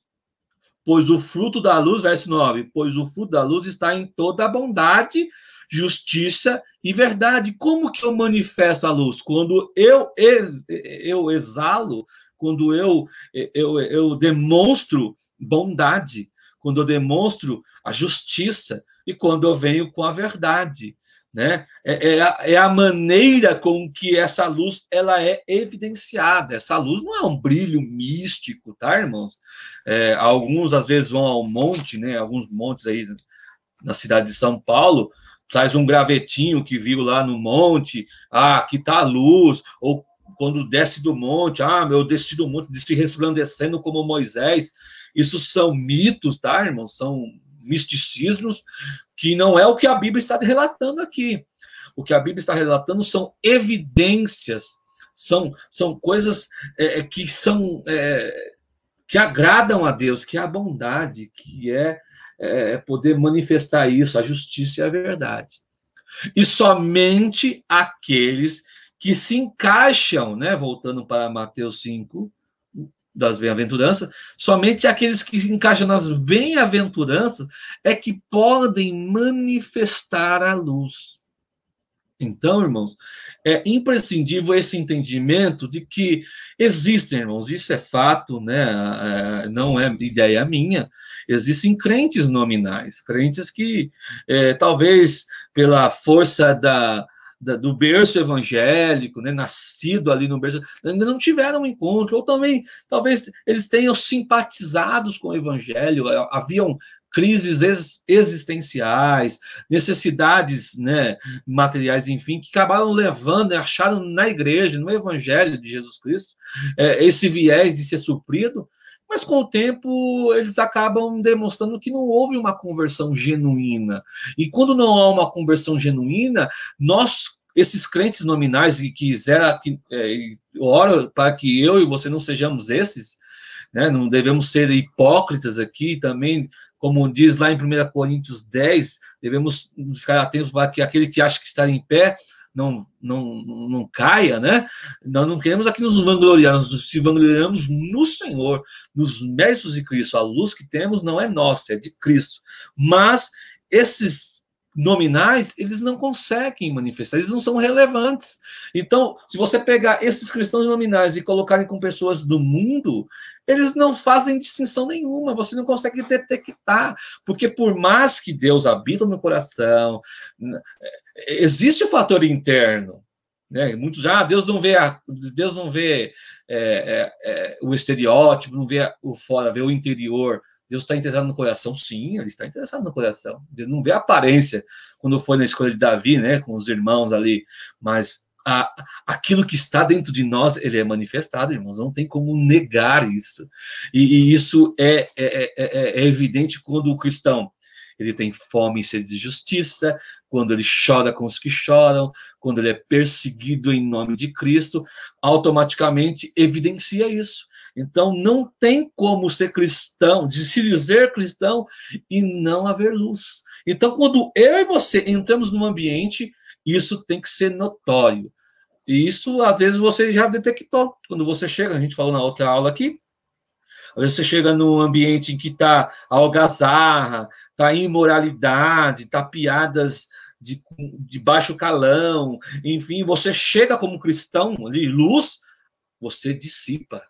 Pois o fruto da luz, verso 9, pois o fruto da luz está em toda a bondade, justiça e verdade. Como que eu manifesto a luz? Quando eu exalo, quando eu demonstro bondade, quando eu demonstro a justiça e quando eu venho com a verdade, né? É a maneira com que essa luz ela é evidenciada. Essa luz não é um brilho místico, tá, irmãos? Alguns às vezes vão ao monte, né? Alguns montes aí na cidade de São Paulo, traz um gravetinho que viu lá no monte, aqui está a luz, ou quando desce do monte, eu desci do monte, desci resplandecendo como Moisés. Isso são mitos, tá, irmãos? São misticismos que não é o que a Bíblia está relatando aqui. O que a Bíblia está relatando são evidências, são coisas que agradam a Deus, que é a bondade, que é poder manifestar isso, a justiça e a verdade. E somente aqueles que se encaixam, né, voltando para Mateus 5, das bem-aventuranças, somente aqueles que se encaixam nas bem-aventuranças é que podem manifestar a luz. Então, irmãos, é imprescindível esse entendimento de que existem, irmãos, isso é fato, né? Não é ideia minha. Existem crentes nominais, crentes que talvez pela força do berço evangélico, né, nascido ali no berço, ainda não tiveram um encontro, ou também talvez eles tenham simpatizado com o evangelho, haviam crises existenciais, necessidades, né, materiais, enfim, que acabaram levando, acharam na igreja, no evangelho de Jesus Cristo, esse viés de ser suprido, mas com o tempo eles acabam demonstrando que não houve uma conversão genuína. E quando não há uma conversão genuína, esses crentes nominais que oram para que eu e você não sejamos esses, né? Não devemos ser hipócritas aqui também, como diz lá em 1 Coríntios 10, devemos ficar atentos para que aquele que acha que está em pé não caia, né? Nós não queremos aqui nos vangloriar, nós se vangloriamos no Senhor, nos méritos de Cristo. A luz que temos não é nossa, é de Cristo. Mas esses nominais, eles não conseguem manifestar, eles não são relevantes. Então, se você pegar esses cristãos nominais e colocarem com pessoas do mundo, eles não fazem distinção nenhuma, você não consegue detectar, porque por mais que Deus habita no coração, existe o fator interno, né? Muitos Deus não vê o estereótipo, não vê o fora, vê o interior. Deus está interessado no coração, sim, ele está interessado no coração. Deus não vê a aparência quando foi na escolha de Davi, né, com os irmãos ali, mas aquilo que está dentro de nós, ele é manifestado, irmãos, não tem como negar isso. E isso é evidente quando o cristão ele tem fome e sede de justiça, quando ele chora com os que choram, quando ele é perseguido em nome de Cristo, automaticamente evidencia isso. Então, não tem como ser cristão, de se dizer cristão e não haver luz. Então, quando eu e você entramos num ambiente, isso tem que ser notório. E isso, às vezes, você já detectou. Quando você chega, a gente falou na outra aula aqui, às vezes você chega num ambiente em que está algazarra, está imoralidade, está piadas de baixo calão, enfim, você chega como cristão, ali, luz, você dissipa.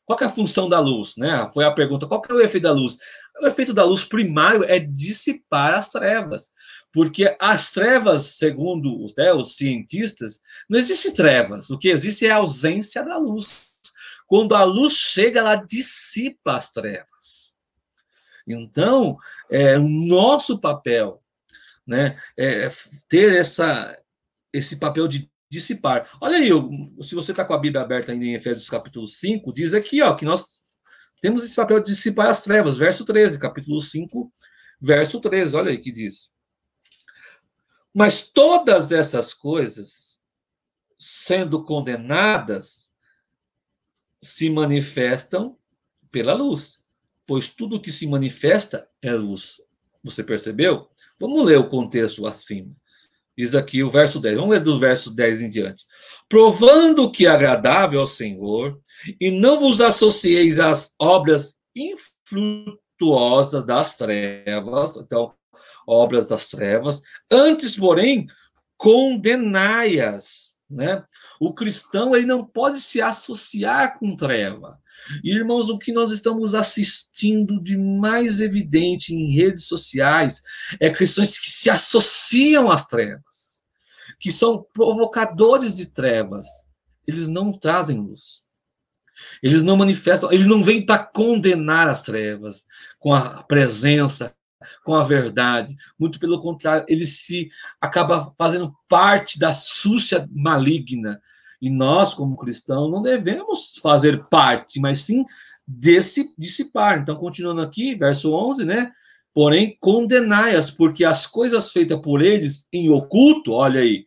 Qual que é a função da luz? Né? Foi a pergunta, qual que é o efeito da luz? O efeito da luz primário é dissipar as trevas, porque as trevas, segundo os cientistas, não existe trevas, o que existe é a ausência da luz. Quando a luz chega, ela dissipa as trevas. Então, o nosso papel, né, ter esse papel de dissipar. Olha aí, se você está com a Bíblia aberta ainda em Efésios capítulo 5, diz aqui, que nós temos esse papel de dissipar as trevas, verso 13, capítulo 5, verso 13, olha aí que diz. Mas todas essas coisas, sendo condenadas, se manifestam pela luz, pois tudo que se manifesta é luz. Você percebeu? Vamos ler o contexto acima. Diz aqui o verso 10. Vamos ler do verso 10 em diante. Provando que é agradável ao Senhor, e não vos associeis às obras infrutuosas das trevas. Então, obras das trevas, antes, porém, condenai-as, né? O cristão, ele não pode se associar com treva. E, irmãos, o que nós estamos assistindo de mais evidente em redes sociais é cristãos que se associam às trevas, que são provocadores de trevas. Eles não trazem luz. Eles não manifestam, eles não vêm para condenar as trevas com a presença, com a verdade. Muito pelo contrário, ele se acaba fazendo parte da súcia maligna. E nós, como cristãos, não devemos fazer parte, mas sim dissipar. Então, continuando aqui, verso 11, né? Porém, condenai-as, porque as coisas feitas por eles em oculto, olha aí,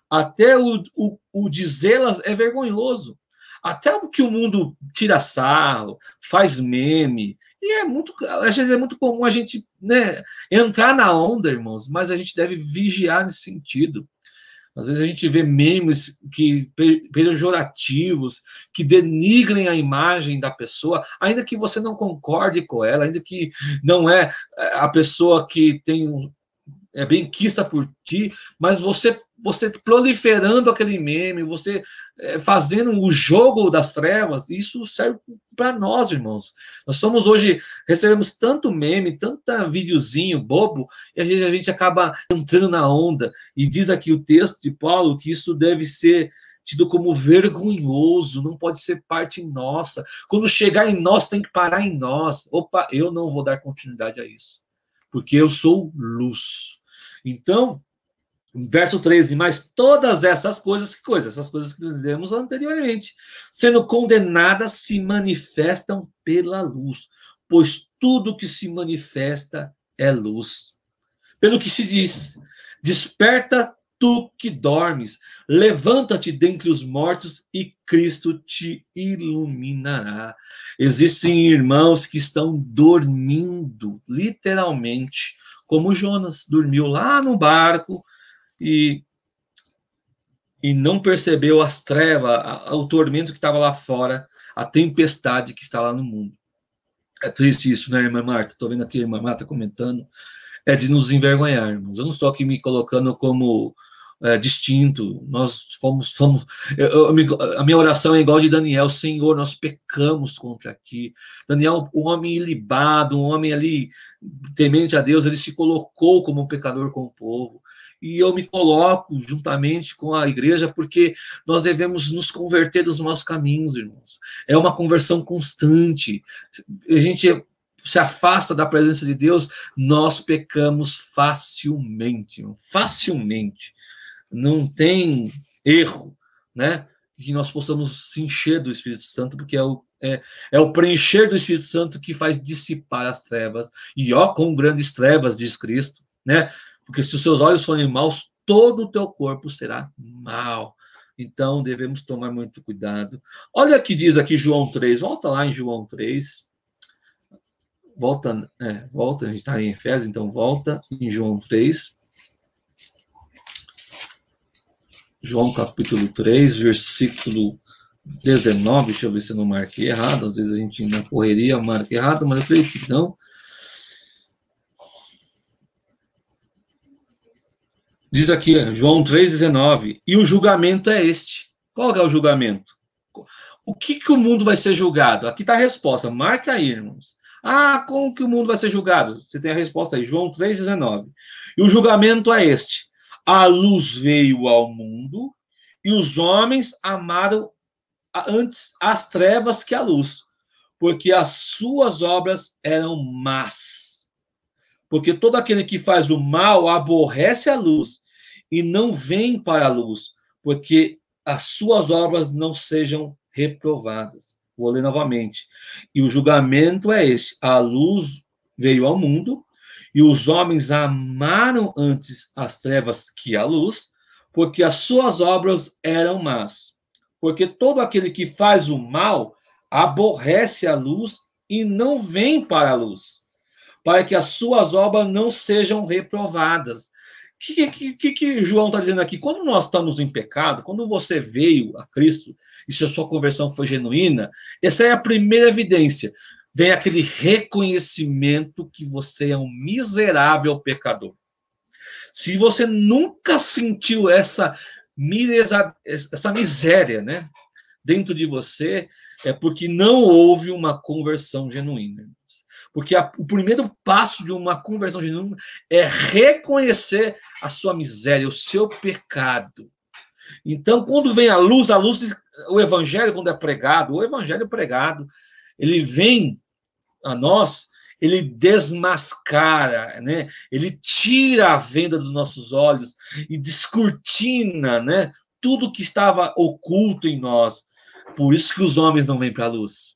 até o dizê-las é vergonhoso. Até o que o mundo tira sarro, faz meme, e às vezes é muito comum a gente, né, entrar na onda, irmãos, mas a gente deve vigiar nesse sentido. Às vezes a gente vê memes pejorativos, que denigrem a imagem da pessoa, ainda que você não concorde com ela, ainda que não é a pessoa que é benquista por ti, mas você proliferando aquele meme, você fazendo o jogo das trevas, isso serve para nós, irmãos. Nós somos hoje, recebemos tanto meme, tanta videozinho bobo, e a gente acaba entrando na onda. E diz aqui o texto de Paulo que isso deve ser tido como vergonhoso, não pode ser parte nossa. Quando chegar em nós, tem que parar em nós. Opa, eu não vou dar continuidade a isso, porque eu sou luz. Então, verso 13, mas todas essas coisas, que coisas? Essas coisas que lemos anteriormente, sendo condenadas, se manifestam pela luz, pois tudo que se manifesta é luz. Pelo que se diz, desperta tu que dormes, levanta-te dentre os mortos e Cristo te iluminará. Existem irmãos que estão dormindo, literalmente, como Jonas dormiu lá no barco, e não percebeu as trevas, o tormento que estava lá fora, a tempestade que está lá no mundo. É triste isso, né, irmã Marta? Estou vendo aqui a irmã Marta comentando. É de nos envergonhar, irmãos. Eu não estou aqui me colocando como distinto. Nós fomos a minha oração é igual de Daniel. Senhor, nós pecamos contra ti. Daniel, um homem ilibado, um homem ali temente a Deus, ele se colocou como um pecador com o povo. E eu me coloco juntamente com a igreja, porque nós devemos nos converter dos nossos caminhos, irmãos. É uma conversão constante. A gente se afasta da presença de Deus, nós pecamos facilmente. Facilmente. Não tem erro, né? Que nós possamos se encher do Espírito Santo, porque é o preencher do Espírito Santo que faz dissipar as trevas. E ó, com grandes trevas, diz Cristo, né? Porque se os seus olhos forem maus, todo o teu corpo será mau. Então, devemos tomar muito cuidado. Olha o que diz aqui João 3. Volta lá em João 3. Volta, a gente está em Efésios, então volta em João 3. João capítulo 3, versículo 19. Deixa eu ver se eu não marquei errado. Às vezes a gente na correria marca errado, mas eu creio que não. Diz aqui, João 3,19, e o julgamento é este. Qual é o julgamento? O que o mundo vai ser julgado? Aqui está a resposta, marca aí, irmãos. Como que o mundo vai ser julgado? Você tem a resposta aí, João 3,19. E o julgamento é este. A luz veio ao mundo, e os homens amaram antes as trevas que a luz, porque as suas obras eram más. Porque todo aquele que faz o mal aborrece a luz e não vem para a luz, porque as suas obras não sejam reprovadas. Vou ler novamente. E o julgamento é este: a luz veio ao mundo, e os homens amaram antes as trevas que a luz, porque as suas obras eram más. Porque todo aquele que faz o mal aborrece a luz e não vem para a luz, para que as suas obras não sejam reprovadas. O que João está dizendo aqui? Quando nós estamos em pecado, quando você veio a Cristo, e se a sua conversão foi genuína, essa é a primeira evidência. vem aquele reconhecimento que você é um miserável pecador. Se você nunca sentiu essa miséria, né, dentro de você, é porque não houve uma conversão genuína. Porque o primeiro passo de uma conversão genuína é reconhecer a sua miséria, o seu pecado. Então, quando vem a luz, o evangelho, quando é pregado, o evangelho pregado, ele vem a nós, ele desmascara, né? Ele tira a venda dos nossos olhos e descortina, né, tudo que estava oculto em nós. Por isso que os homens não vêm para a luz,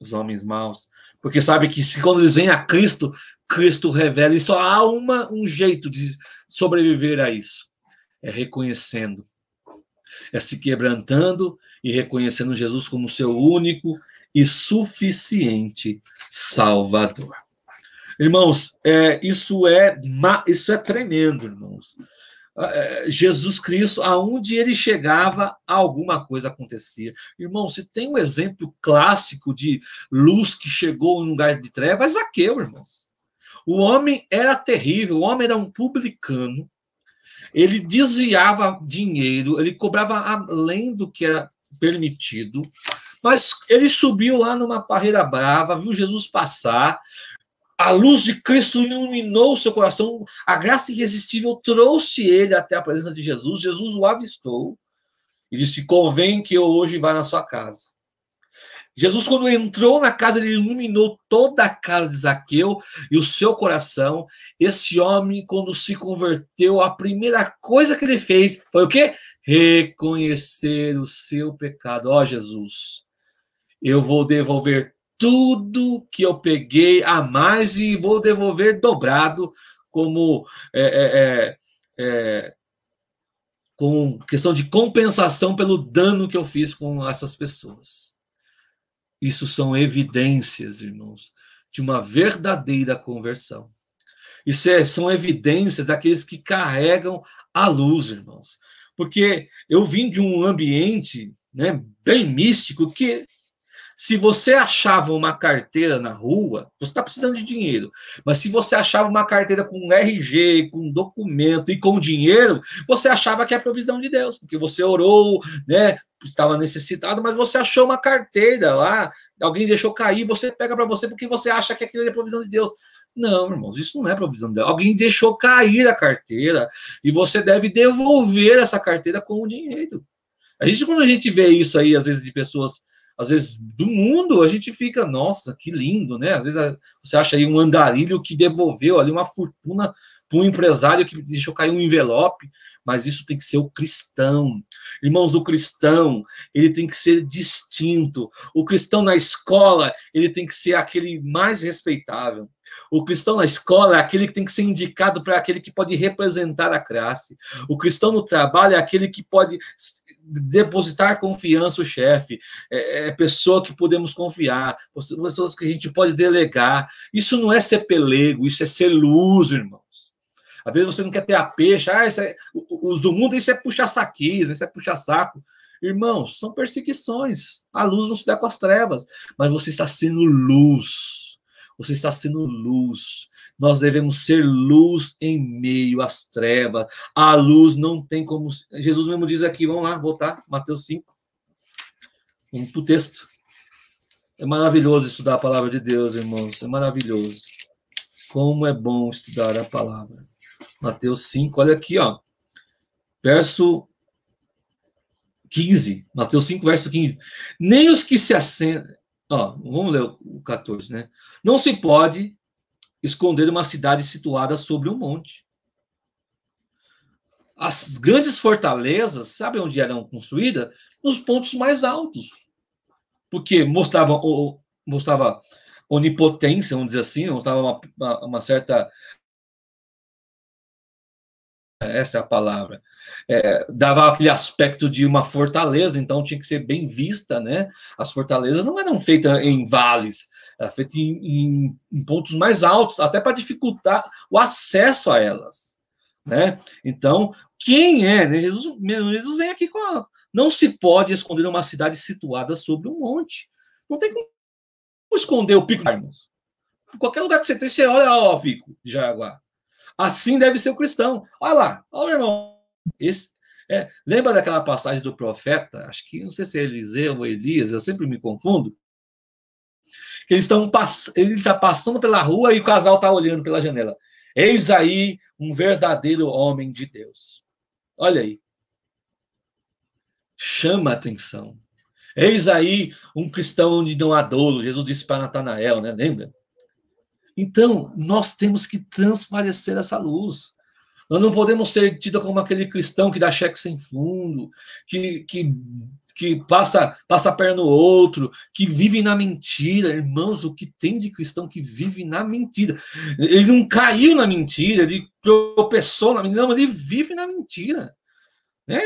os homens maus, porque sabe que quando eles vêm a Cristo, Cristo revela, e só há um jeito de sobreviver a isso, é reconhecendo, é se quebrantando e reconhecendo Jesus como seu único e suficiente Salvador. Irmãos, isso é tremendo, irmãos. Jesus Cristo, aonde ele chegava, alguma coisa acontecia. Irmão, se tem um exemplo clássico de luz que chegou em um lugar de trevas, Zaqueu, irmãos. O homem era terrível, o homem era um publicano, ele desviava dinheiro, ele cobrava além do que era permitido, mas ele subiu lá numa parreira brava, viu Jesus passar, a luz de Cristo iluminou o seu coração, a graça irresistível trouxe ele até a presença de Jesus, Jesus o avistou e disse: convém que eu hoje vá na sua casa. Jesus, quando entrou na casa, ele iluminou toda a casa de Zaqueu e o seu coração. Esse homem, quando se converteu, a primeira coisa que ele fez foi o quê? Reconhecer o seu pecado. Ó, Jesus, eu vou devolver tudo que eu peguei a mais e vou devolver dobrado, como com questão de compensação pelo dano que eu fiz com essas pessoas. Isso são evidências, irmãos, de uma verdadeira conversão. Isso são evidências daqueles que carregam a luz, irmãos. Porque eu vim de um ambiente, né, bem místico, que se você achava uma carteira na rua, você está precisando de dinheiro. Mas se você achava uma carteira com RG, com documento e com dinheiro, você achava que é a provisão de Deus, porque você orou, né, estava necessitado, mas você achou uma carteira lá, alguém deixou cair, você pega para você porque você acha que aquilo é provisão de Deus. Não, irmãos, isso não é provisão de Deus. Alguém deixou cair a carteira e você deve devolver essa carteira com o dinheiro. Quando a gente vê isso aí, às vezes, de pessoas, às vezes, do mundo, a gente fica, nossa, que lindo, né? Às vezes você acha aí um andarilho que devolveu ali uma fortuna para um empresário que deixou cair um envelope, mas isso tem que ser o cristão. Irmãos, o cristão, ele tem que ser distinto. O cristão na escola, ele tem que ser aquele mais respeitável. O cristão na escola é aquele que tem que ser indicado para aquele que pode representar a classe. O cristão no trabalho é aquele que pode depositar confiança no chefe, pessoa que podemos confiar, pessoas que a gente pode delegar. Isso não é ser pelego, isso é ser luz, irmãos. Às vezes você não quer ter a peixe, os do mundo, isso é puxar saquismo, isso é puxar saco. Irmãos, são perseguições. A luz não se dá com as trevas, mas você está sendo luz. Você está sendo luz. Nós devemos ser luz em meio às trevas. A luz não tem como... Jesus mesmo diz aqui, vamos lá, voltar, Mateus 5. Vamos para o texto. É maravilhoso estudar a palavra de Deus, irmãos. É maravilhoso. Como é bom estudar a palavra. Mateus 5, olha aqui, ó. Verso 15. Mateus 5, verso 15. Nem os que se assentam... Ó, vamos ler o 14, né? Não se pode esconder uma cidade situada sobre um monte. As grandes fortalezas, sabe onde eram construídas? Nos pontos mais altos. Porque mostrava onipotência, vamos dizer assim, mostrava uma certa... Essa é a palavra. Dava aquele aspecto de uma fortaleza, então tinha que ser bem vista, né? As fortalezas não eram feitas em vales, eram feitas em pontos mais altos, até para dificultar o acesso a elas, né? Então, quem é? Né? Jesus vem aqui com não se pode esconder uma cidade situada sobre um monte. Não tem como esconder o pico, irmãos. Em qualquer lugar que você tem, você olha, ó, o pico de Jaraguá. Assim deve ser o cristão. Olha lá, olha, meu irmão. Lembra daquela passagem do profeta? Acho que, não sei se é Eliseu ou Elias, eu sempre me confundo. Que ele está passando pela rua e o casal está olhando pela janela. Eis aí um verdadeiro homem de Deus. Olha aí. Chama a atenção. Eis aí um cristão onde não há dolo. Jesus disse para Natanael, né? Lembra? Então, nós temos que transparecer essa luz. Nós não podemos ser tidos como aquele cristão que dá cheque sem fundo, que passa a perna no outro, que vive na mentira. Irmãos, o que tem de cristão que vive na mentira? Ele não caiu na mentira, ele tropeçou na mentira, não, ele vive na mentira.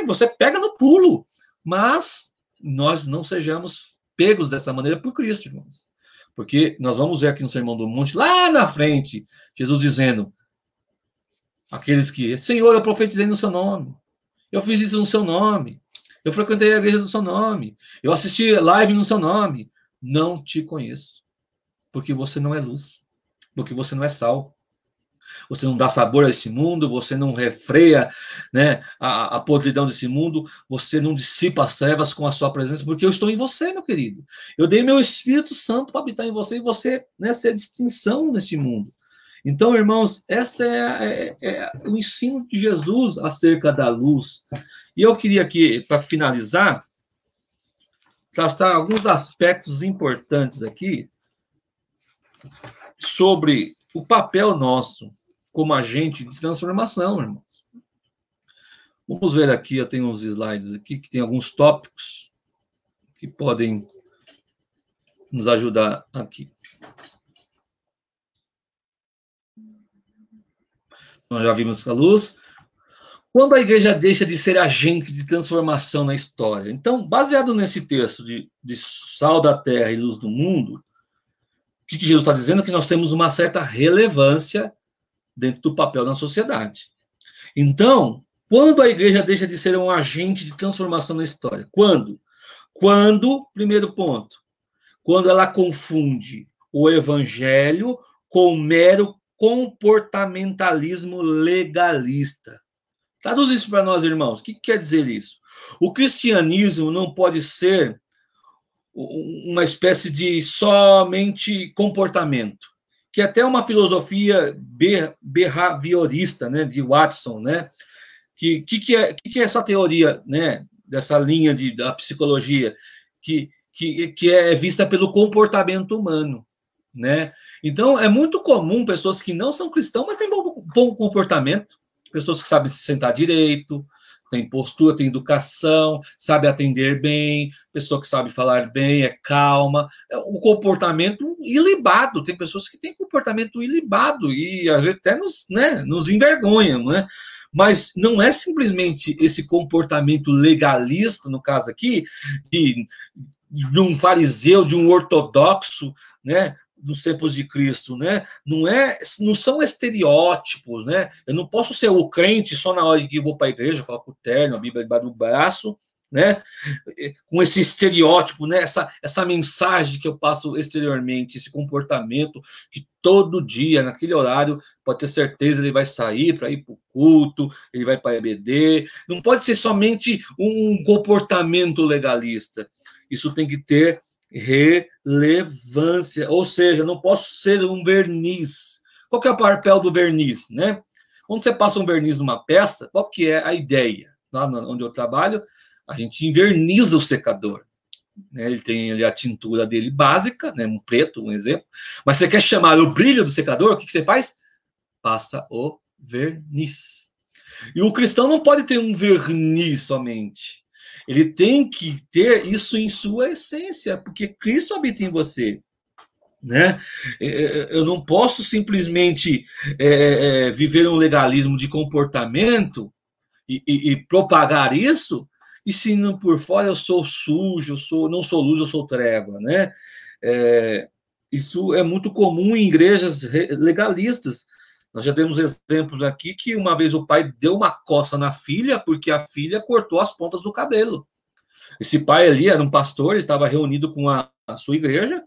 Você pega no pulo, mas nós não sejamos pegos dessa maneira por Cristo, irmãos. Porque nós vamos ver aqui no Sermão do Monte, lá na frente, Jesus dizendo, aqueles que, Senhor, eu profetizei no seu nome, eu fiz isso no seu nome, eu frequentei a igreja no seu nome, eu assisti live no seu nome, não te conheço, porque você não é luz, porque você não é sal, você não dá sabor a esse mundo, você não refreia, né, a podridão desse mundo, você não dissipa as trevas com a sua presença, porque eu estou em você, meu querido. Eu dei meu Espírito Santo para habitar em você, e você, né, ser a distinção neste mundo. Então, irmãos, essa é o ensino de Jesus acerca da luz. E eu queria aqui, para finalizar, traçar alguns aspectos importantes aqui sobre o papel nosso como agente de transformação, irmãos. Vamos ver aqui, eu tenho uns slides aqui que tem alguns tópicos que podem nos ajudar aqui. Nós já vimos a luz. Quando a igreja deixa de ser agente de transformação na história? Então, baseado nesse texto de sal da terra e luz do mundo, o que Jesus está dizendo é que nós temos uma certa relevância dentro do papel na sociedade. Então, quando a igreja deixa de ser um agente de transformação na história? Quando, primeiro ponto, quando ela confunde o evangelho com mero comportamentalismo legalista. Traduz isso para nós, irmãos. O que quer dizer isso? O cristianismo não pode ser uma espécie de somente comportamento, que é até uma filosofia behaviorista, né, de Watson, né? Que é essa teoria, né, dessa linha da psicologia que é vista pelo comportamento humano, né? Então, é muito comum pessoas que não são cristãos, mas têm bom comportamento, pessoas que sabem se sentar direito, tem postura, tem educação, sabe atender bem, pessoa que sabe falar bem, é calma. O comportamento ilibado, tem pessoas que têm comportamento ilibado e às vezes até nos envergonham, né? Mas não é simplesmente esse comportamento legalista, no caso aqui, de um fariseu, de um ortodoxo, né? Nos tempos de Cristo, né? Não são estereótipos, né? Eu não posso ser o crente só na hora que eu vou para a igreja, coloco o terno, a Bíblia debaixo do braço, né? Com esse estereótipo, né? Essa mensagem que eu passo exteriormente, esse comportamento que todo dia, naquele horário, pode ter certeza ele vai sair para ir para o culto, ele vai para a EBD. Não pode ser somente um comportamento legalista. Isso tem que ter relevância, ou seja, não posso ser um verniz. Qual que é o papel do verniz, né? Quando você passa um verniz numa peça, qual que é a ideia? Lá onde eu trabalho, a gente inverniza o secador, né? Ele tem ali a tintura dele básica, né? Um preto, um exemplo, mas você quer chamar o brilho do secador, o que você faz? Passa o verniz. E o cristão não pode ter um verniz somente. Ele tem que ter isso em sua essência, porque Cristo habita em você, né? Eu não posso simplesmente viver um legalismo de comportamento e propagar isso, e se não por fora eu sou sujo, não sou luz, eu sou treva, né? Isso é muito comum em igrejas legalistas. Nós já demos exemplos aqui que uma vez o pai deu uma coça na filha porque a filha cortou as pontas do cabelo. Esse pai ali era um pastor, estava reunido com a sua igreja.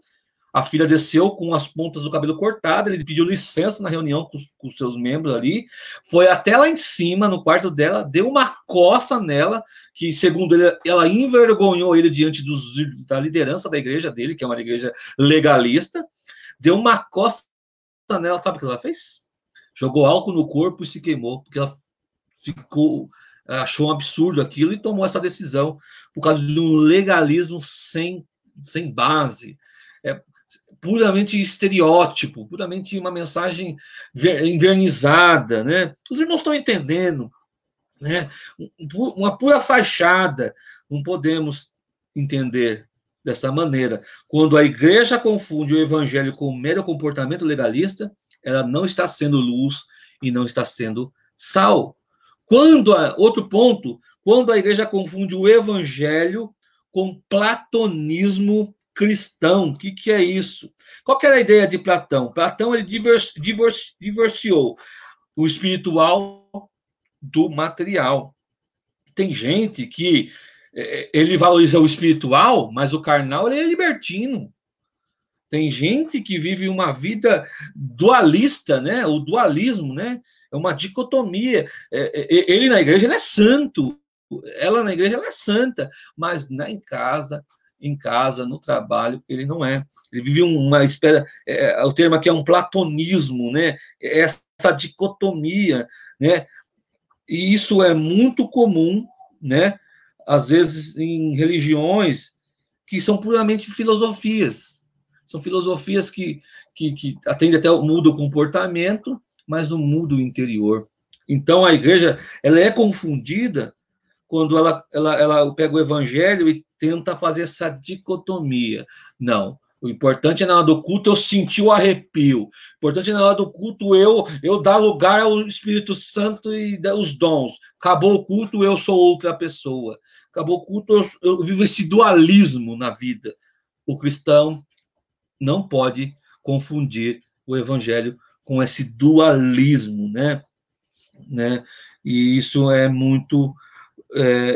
A filha desceu com as pontas do cabelo cortadas, ele pediu licença na reunião com os seus membros ali, foi até lá em cima, no quarto dela, deu uma coça nela, que, segundo ele, ela envergonhou ele diante da liderança da igreja dele, que é uma igreja legalista, deu uma coça nela, sabe o que ela fez? Jogou álcool no corpo e se queimou, porque ela achou um absurdo aquilo e tomou essa decisão por causa de um legalismo sem base, puramente estereótipo, puramente uma mensagem envernizada, né? Os irmãos estão entendendo, né? Uma pura fachada. Não podemos entender dessa maneira. Quando a igreja confunde o evangelho com o mero comportamento legalista, ela não está sendo luz e não está sendo sal. Outro ponto, quando a igreja confunde o evangelho com platonismo cristão. O que é isso? Qual que era a ideia de Platão? Platão ele divorciou o espiritual do material. Tem gente que ele valoriza o espiritual, mas o carnal ele é libertino. Tem gente que vive uma vida dualista, né? O dualismo, né? É uma dicotomia. Ele na igreja ele é santo, ela na igreja ela é santa, mas em casa, no trabalho, ele não é. Ele vive uma espécie, o termo aqui é um platonismo, né? Essa dicotomia, né? E isso é muito comum, né? Às vezes em religiões que são puramente filosofias. São filosofias que atendem até muda o comportamento, mas não muda o interior. Então a igreja ela é confundida quando ela pega o evangelho e tenta fazer essa dicotomia. Não. O importante é na hora do culto eu sentir o arrepio. O importante é na hora do culto eu dar lugar ao Espírito Santo e os dons. Acabou o culto, eu sou outra pessoa. Acabou o culto, eu vivo esse dualismo na vida. O cristão não pode confundir o evangelho com esse dualismo, né? E isso é muito...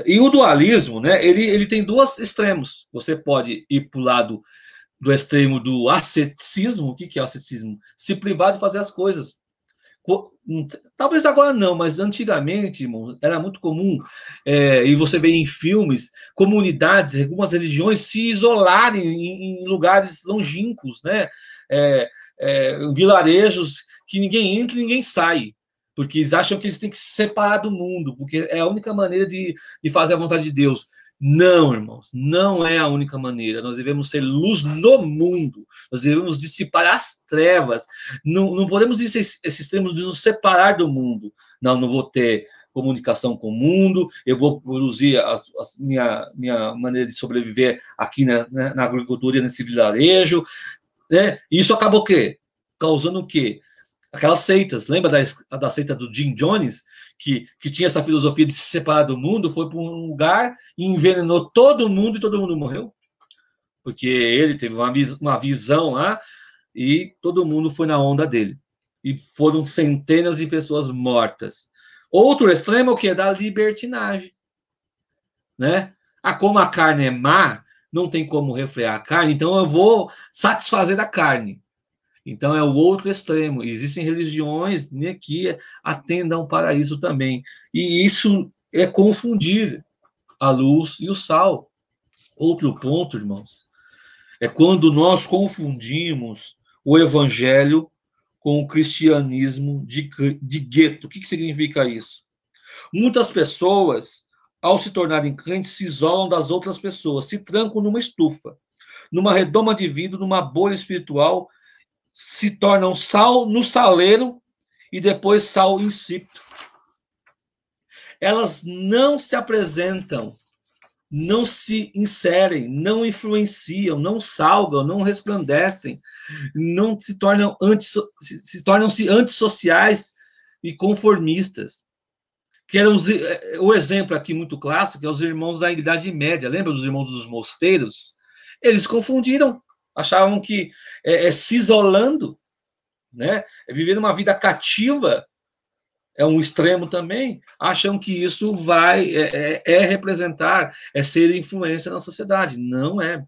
e o dualismo, né? Ele tem dois extremos. Você pode ir para o lado do extremo do asceticismo. O que é o asceticismo? Se privar de fazer as coisas. Talvez agora não, mas antigamente, irmão, era muito comum, e você vê em filmes, comunidades, algumas religiões se isolarem em lugares longínquos, né? Vilarejos que ninguém entra e ninguém sai, porque eles acham que eles têm que se separar do mundo, porque é a única maneira de fazer a vontade de Deus. Não, irmãos, não é a única maneira. Nós devemos ser luz no mundo. Nós devemos dissipar as trevas. Não podemos ir esses extremos de nos separar do mundo. Não vou ter comunicação com o mundo, eu vou produzir a minha maneira de sobreviver aqui na agricultura, nesse vilarejo. Né? Isso acaba o quê? Causando o quê? Aquelas seitas. Lembra da seita do Jim Jones? Que tinha essa filosofia de se separar do mundo, foi para um lugar e envenenou todo mundo e todo mundo morreu. Porque ele teve uma visão lá e todo mundo foi na onda dele. E foram centenas de pessoas mortas. Outro extremo é o que? Da libertinagem. Né? Como a carne é má, não tem como refrear a carne, então eu vou satisfazer da carne. Então, é o outro extremo. Existem religiões, né, que atendam para isso também. E isso é confundir a luz e o sal. Outro ponto, irmãos, é quando nós confundimos o evangelho com o cristianismo de gueto. O que significa isso? Muitas pessoas, ao se tornarem crentes, se isolam das outras pessoas, se trancam numa estufa, numa redoma de vidro, numa bolha espiritual, se tornam sal no saleiro e depois sal insípido. Elas não se apresentam, não se inserem, não influenciam, não salgam, não resplandecem, não se tornam-se antissociais e conformistas. Que eram o exemplo aqui muito clássico é os irmãos da Idade Média. Lembra dos irmãos dos mosteiros? Eles confundiram. Achavam que se isolando, né, vivendo uma vida cativa, é um extremo também, acham que isso vai representar, ser influência na sociedade. Não é.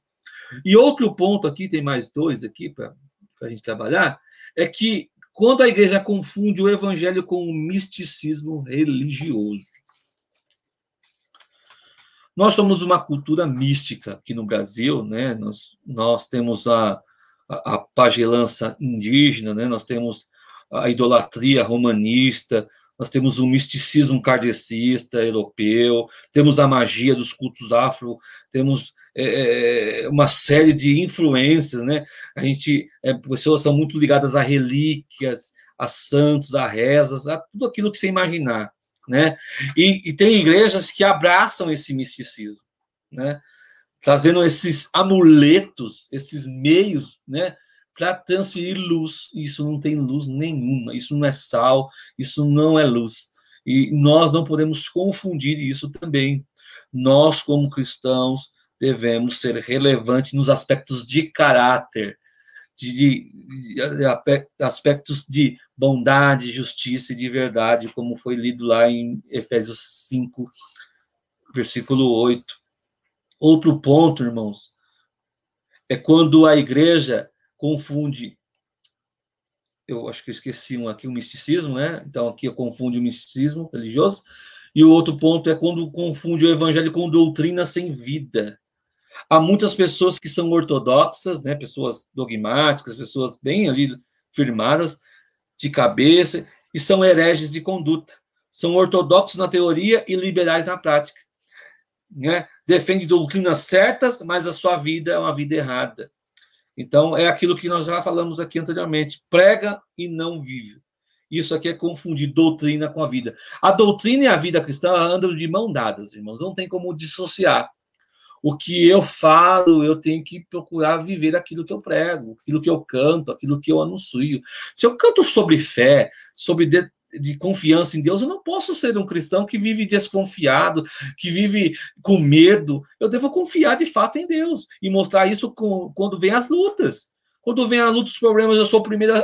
E outro ponto aqui, tem mais dois aqui para a gente trabalhar, é que quando a igreja confunde o evangelho com o misticismo religioso. Nós somos uma cultura mística aqui no Brasil, né? Nós temos a pagelança indígena, né? Nós temos a idolatria romanista, nós temos o misticismo kardecista europeu, temos a magia dos cultos afro, temos uma série de influências, né? Pessoas são muito ligadas a relíquias, a santos, a rezas, a tudo aquilo que você imaginar, né? E tem igrejas que abraçam esse misticismo, né? Trazendo esses amuletos, esses meios, né? Para transferir luz. Isso não tem luz nenhuma, isso não é sal, isso não é luz. E nós não podemos confundir isso também. Nós, como cristãos, devemos ser relevantes nos aspectos de caráter, de aspectos de bondade, justiça e de verdade, como foi lido lá em Efésios 5, versículo 8. Outro ponto, irmãos, é quando a igreja confunde, eu acho que eu esqueci um aqui, o misticismo, né? Então aqui eu confundo o misticismo religioso, e o outro ponto é quando confunde o evangelho com doutrina sem vida. Há muitas pessoas que são ortodoxas, né? Pessoas dogmáticas, pessoas bem ali firmadas de cabeça, e são hereges de conduta. São ortodoxos na teoria e liberais na prática, né? Defende doutrinas certas, mas a sua vida é uma vida errada. Então, é aquilo que nós já falamos aqui anteriormente. Prega e não vive. Isso aqui é confundir doutrina com a vida. A doutrina e a vida cristã andam de mão dadas, irmãos. Não tem como dissociar. O que eu falo, eu tenho que procurar viver aquilo que eu prego, aquilo que eu canto, aquilo que eu anuncio. Se eu canto sobre fé, sobre de confiança em Deus, eu não posso ser um cristão que vive desconfiado, que vive com medo. Eu devo confiar de fato em Deus e mostrar isso quando vem as lutas. Quando vem a luta, os problemas, eu sou o primeiro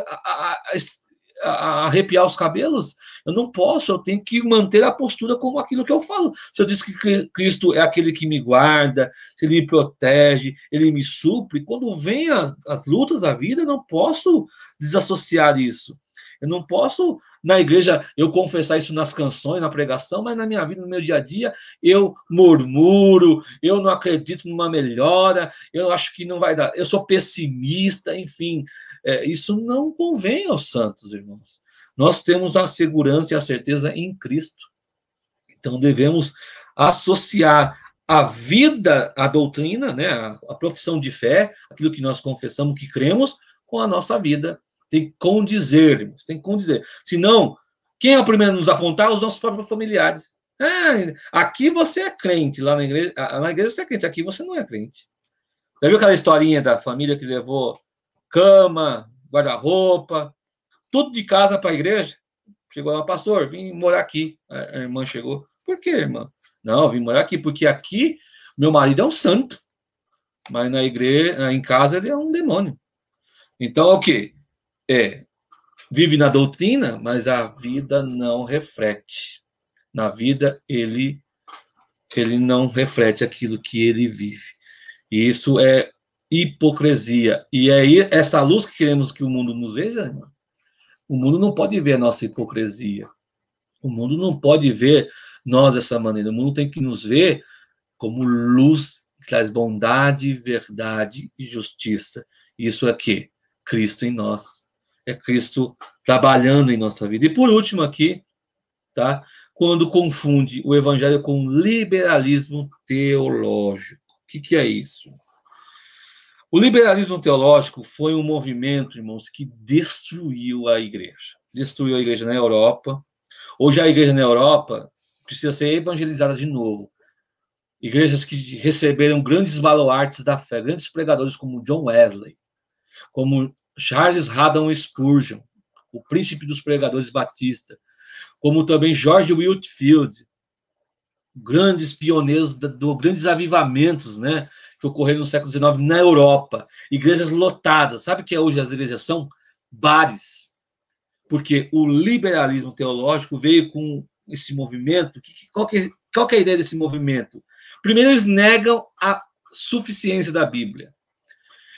a arrepiar os cabelos. Eu não posso, eu tenho que manter a postura como aquilo que eu falo. Se eu disse que Cristo é aquele que me guarda, se ele me protege, ele me supre, quando vem as lutas da vida, eu não posso desassociar isso. Eu não posso, na igreja, eu confessar isso nas canções, na pregação, mas na minha vida, no meu dia a dia, eu murmuro, eu não acredito numa melhora, eu acho que não vai dar, eu sou pessimista, enfim. Isso não convém aos santos, irmãos. Nós temos a segurança e a certeza em Cristo. Então, devemos associar a vida, a doutrina, né, a profissão de fé, aquilo que nós confessamos que cremos, com a nossa vida. Tem que condizer, irmãos, tem que condizer. Senão, quem é o primeiro a nos apontar? Os nossos próprios familiares. Aqui você é crente, lá na igreja você é crente, aqui você não é crente. Já viu aquela historinha da família que levou cama, guarda-roupa, tudo de casa para a igreja? Chegou lá, pastor, vim morar aqui. A irmã chegou. Por quê, irmã? Não, vim morar aqui, porque aqui meu marido é um santo, mas na igreja, em casa, ele é um demônio. Então, o quê? Vive na doutrina, mas a vida não reflete. Na vida, ele não reflete aquilo que ele vive. E isso é hipocrisia. E é essa luz que queremos que o mundo nos veja, irmão. O mundo não pode ver a nossa hipocrisia. O mundo não pode ver nós dessa maneira. O mundo tem que nos ver como luz que traz bondade, verdade e justiça. Isso é que Cristo em nós. É Cristo trabalhando em nossa vida. E por último aqui, tá? Quando confunde o evangelho com liberalismo teológico. O que é isso? O liberalismo teológico foi um movimento, irmãos, que destruiu a igreja. Destruiu a igreja na Europa. Hoje a igreja na Europa precisa ser evangelizada de novo. Igrejas que receberam grandes baluartes da fé, grandes pregadores como John Wesley, como Charles Haddon Spurgeon, o príncipe dos pregadores batista, como também George Whitefield, grandes pioneiros grandes avivamentos, né, que ocorreram no século XIX na Europa. Igrejas lotadas. Sabe o que hoje as igrejas são? Bares. Porque o liberalismo teológico veio com esse movimento. Qual que é a ideia desse movimento? Primeiro, eles negam a suficiência da Bíblia.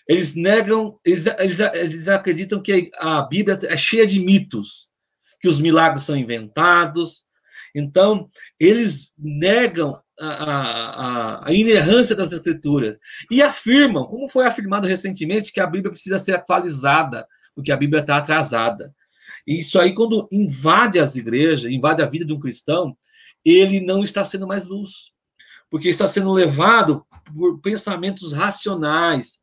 Eles negam, eles acreditam que a Bíblia é cheia de mitos, que os milagres são inventados. Então, eles negam a inerrância das Escrituras e afirmam, como foi afirmado recentemente, que a Bíblia precisa ser atualizada, porque a Bíblia está atrasada. E isso aí, quando invade as igrejas, invade a vida de um cristão, ele não está sendo mais luz, porque está sendo levado por pensamentos racionais,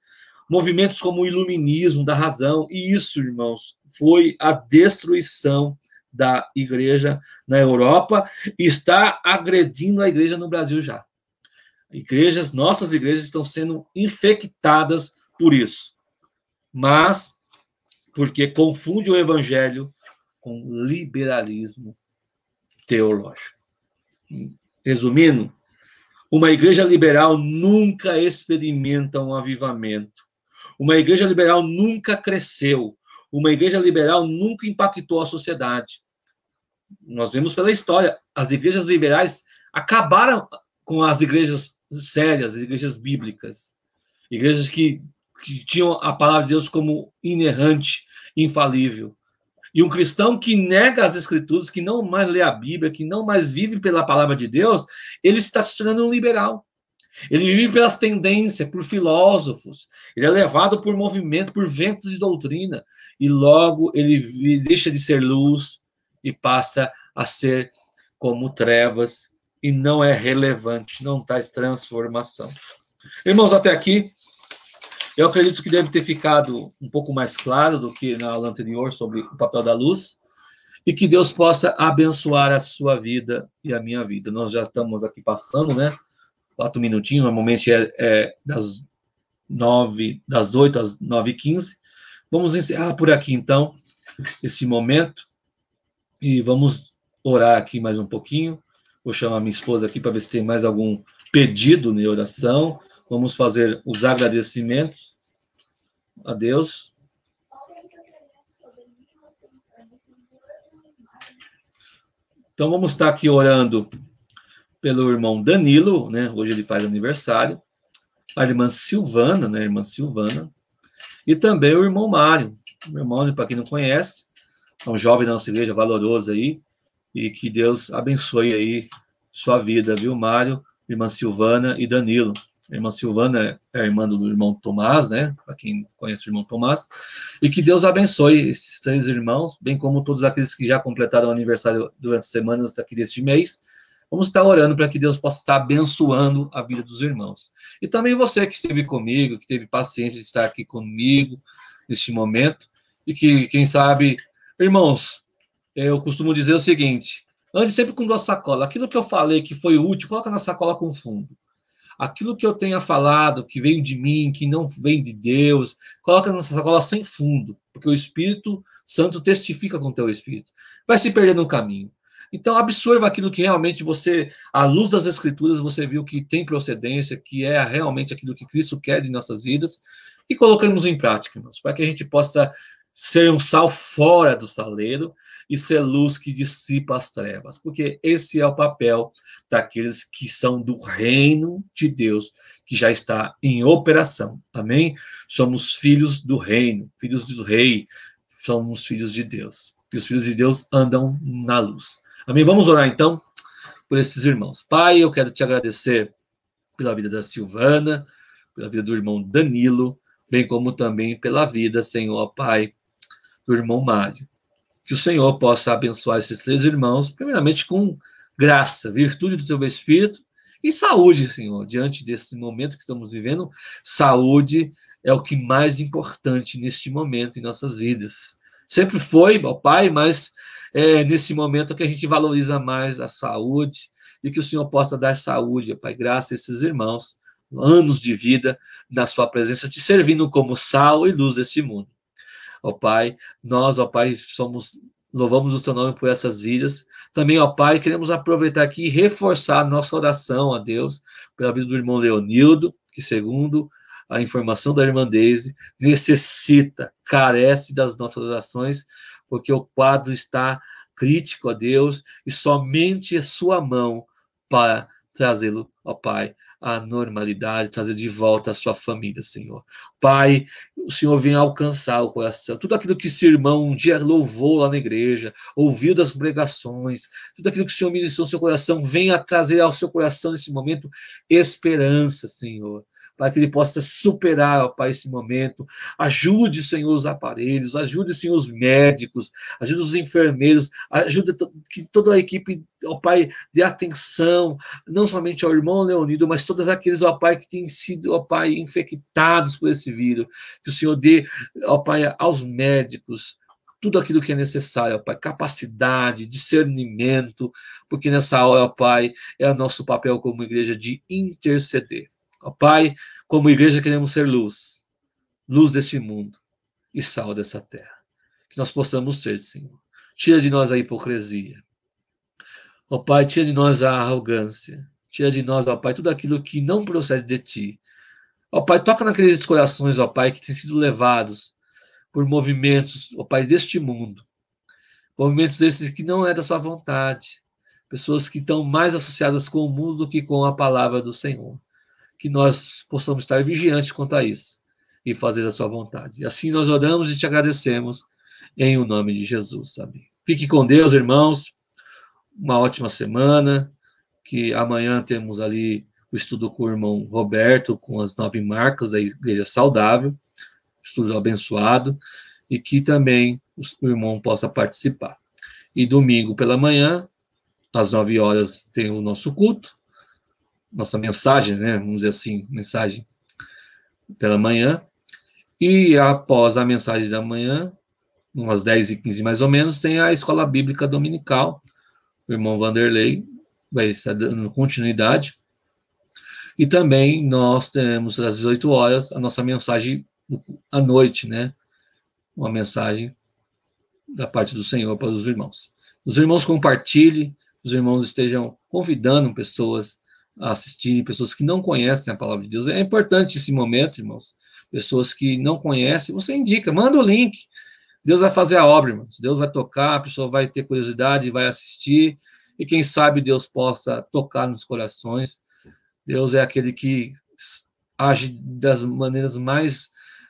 movimentos como o iluminismo da razão, e isso, irmãos, foi a destruição da igreja na Europa e está agredindo a igreja no Brasil já. Nossas igrejas estão sendo infectadas por isso. Mas porque confunde o evangelho com liberalismo teológico. Resumindo, uma igreja liberal nunca experimenta um avivamento. Uma igreja liberal nunca cresceu. Uma igreja liberal nunca impactou a sociedade. Nós vemos pela história, as igrejas liberais acabaram com as igrejas sérias, as igrejas bíblicas. Igrejas que tinham a palavra de Deus como inerrante, infalível. E um cristão que nega as escrituras, que não mais lê a Bíblia, que não mais vive pela palavra de Deus, ele está se tornando um liberal. Ele vive pelas tendências, por filósofos. Ele é levado por movimento, por ventos de doutrina. E logo ele deixa de ser luz e passa a ser como trevas. E não é relevante, não traz transformação. Irmãos, até aqui, eu acredito que deve ter ficado um pouco mais claro do que na aula anterior sobre o papel da luz, e que Deus possa abençoar a sua vida e a minha vida. Nós já estamos aqui passando, né? 4 minutinhos, normalmente das 8 às 9h15. Vamos encerrar por aqui, então, esse momento, e vamos orar aqui mais um pouquinho. Vou chamar minha esposa aqui para ver se tem mais algum pedido de oração. Vamos fazer os agradecimentos a Deus. Então, vamos estar aqui orando pelo irmão Danilo, né? Hoje ele faz aniversário. A irmã Silvana, né? Irmã Silvana. E também o irmão Mário. Meu irmão, para quem não conhece, é um jovem da nossa igreja, valoroso aí. E que Deus abençoe aí sua vida, viu, Mário, irmã Silvana e Danilo. A irmã Silvana é a irmã do irmão Tomás, né? Para quem conhece o irmão Tomás. E que Deus abençoe esses 3 irmãos, bem como todos aqueles que já completaram o aniversário durante as semanas daqui deste mês. Vamos estar orando para que Deus possa estar abençoando a vida dos irmãos. E também você que esteve comigo, que teve paciência de estar aqui comigo neste momento. E que, quem sabe, irmãos, eu costumo dizer o seguinte: ande sempre com 2 sacolas. Aquilo que eu falei que foi útil, coloca na sacola com fundo. Aquilo que eu tenha falado, que veio de mim, que não vem de Deus, coloca na sacola sem fundo, porque o Espírito Santo testifica com o teu Espírito. Vai se perder no caminho. Então, absorva aquilo que realmente você, à luz das Escrituras, você viu que tem procedência, que é realmente aquilo que Cristo quer de nossas vidas, e colocamos em prática, irmãos, para que a gente possa ser um sal fora do saleiro e ser luz que dissipa as trevas, porque esse é o papel daqueles que são do reino de Deus, que já está em operação, amém? Somos filhos do reino, filhos do rei, somos filhos de Deus, e os filhos de Deus andam na luz, amém? Vamos orar então por esses irmãos. Pai, eu quero te agradecer pela vida da Silvana, pela vida do irmão Danilo, bem como também pela vida, Senhor, Pai, do irmão Mário. Que o Senhor possa abençoar esses 3 irmãos, primeiramente com graça, virtude do teu Espírito e saúde, Senhor. Diante desse momento que estamos vivendo, saúde é o que mais importante neste momento em nossas vidas. Sempre foi, ó Pai, mas é nesse momento que a gente valoriza mais a saúde e que o Senhor possa dar saúde, ó Pai, graça a esses irmãos, anos de vida na sua presença, te servindo como sal e luz desse mundo. Ó Pai, nós, ó Pai, louvamos o teu nome por essas vidas. Também, ó Pai, queremos aproveitar aqui e reforçar a nossa oração a Deus pela vida do irmão Leonildo, que segundo a informação da irmã Deise, necessita, carece das nossas orações, porque o quadro está crítico a Deus e somente a sua mão para trazê-lo, ó Pai, à normalidade, trazer de volta a sua família, Senhor. Pai, o Senhor vem alcançar o coração. Tudo aquilo que esse irmão um dia louvou lá na igreja, ouviu das pregações, tudo aquilo que o Senhor ministrou no seu coração, venha trazer ao seu coração nesse momento esperança, Senhor. Para que ele possa superar, ó Pai, esse momento. Ajude, Senhor, os aparelhos, ajude, Senhor, os médicos, ajude os enfermeiros, ajude que toda a equipe, ó Pai, dê atenção, não somente ao irmão Leonido, mas todos aqueles, ó Pai, que têm sido, ó Pai, infectados por esse vírus. Que o Senhor dê, ó Pai, aos médicos tudo aquilo que é necessário, ó Pai, capacidade, discernimento, porque nessa hora, ó Pai, é o nosso papel como igreja de interceder. Ó Pai, como igreja queremos ser luz, luz desse mundo e sal dessa terra. Que nós possamos ser, Senhor. Tira de nós a hipocrisia. Ó Pai, tira de nós a arrogância. Tira de nós, ó Pai, tudo aquilo que não procede de Ti. Ó Pai, toca naqueles corações, ó Pai, que têm sido levados por movimentos, ó Pai, deste mundo. Movimentos esses que não é da sua vontade. Pessoas que estão mais associadas com o mundo do que com a palavra do Senhor. Que nós possamos estar vigiantes quanto a isso e fazer a sua vontade. E assim nós oramos e te agradecemos em o nome de Jesus. Amém. Fique com Deus, irmãos. Uma ótima semana. Que amanhã temos ali o estudo com o irmão Roberto, com as 9 marcas da Igreja Saudável. Estudo abençoado. E que também o irmão possa participar. E domingo pela manhã, às 9 horas, tem o nosso culto. Nossa mensagem, né? Vamos dizer assim, mensagem pela manhã. E após a mensagem da manhã, umas 10h15 mais ou menos, tem a escola bíblica dominical. O irmão Vanderlei vai estar dando continuidade. E também nós teremos às 18 horas a nossa mensagem à noite, né? Uma mensagem da parte do Senhor para os irmãos. Os irmãos compartilhem, os irmãos estejam convidando pessoas a assistirem, pessoas que não conhecem a palavra de Deus. É importante esse momento, irmãos. Pessoas que não conhecem, você indica, manda o link. Deus vai fazer a obra, irmãos. Deus vai tocar, a pessoa vai ter curiosidade, vai assistir, e quem sabe Deus possa tocar nos corações. Deus é aquele que age das maneiras mais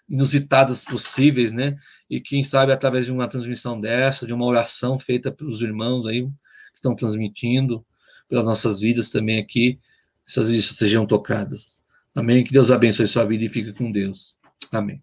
inusitadas possíveis, né? E quem sabe através de uma transmissão dessa, de uma oração feita pelos irmãos aí, que estão transmitindo, pelas nossas vidas também aqui, essas vidas sejam tocadas. Amém? Que Deus abençoe sua vida e fique com Deus. Amém.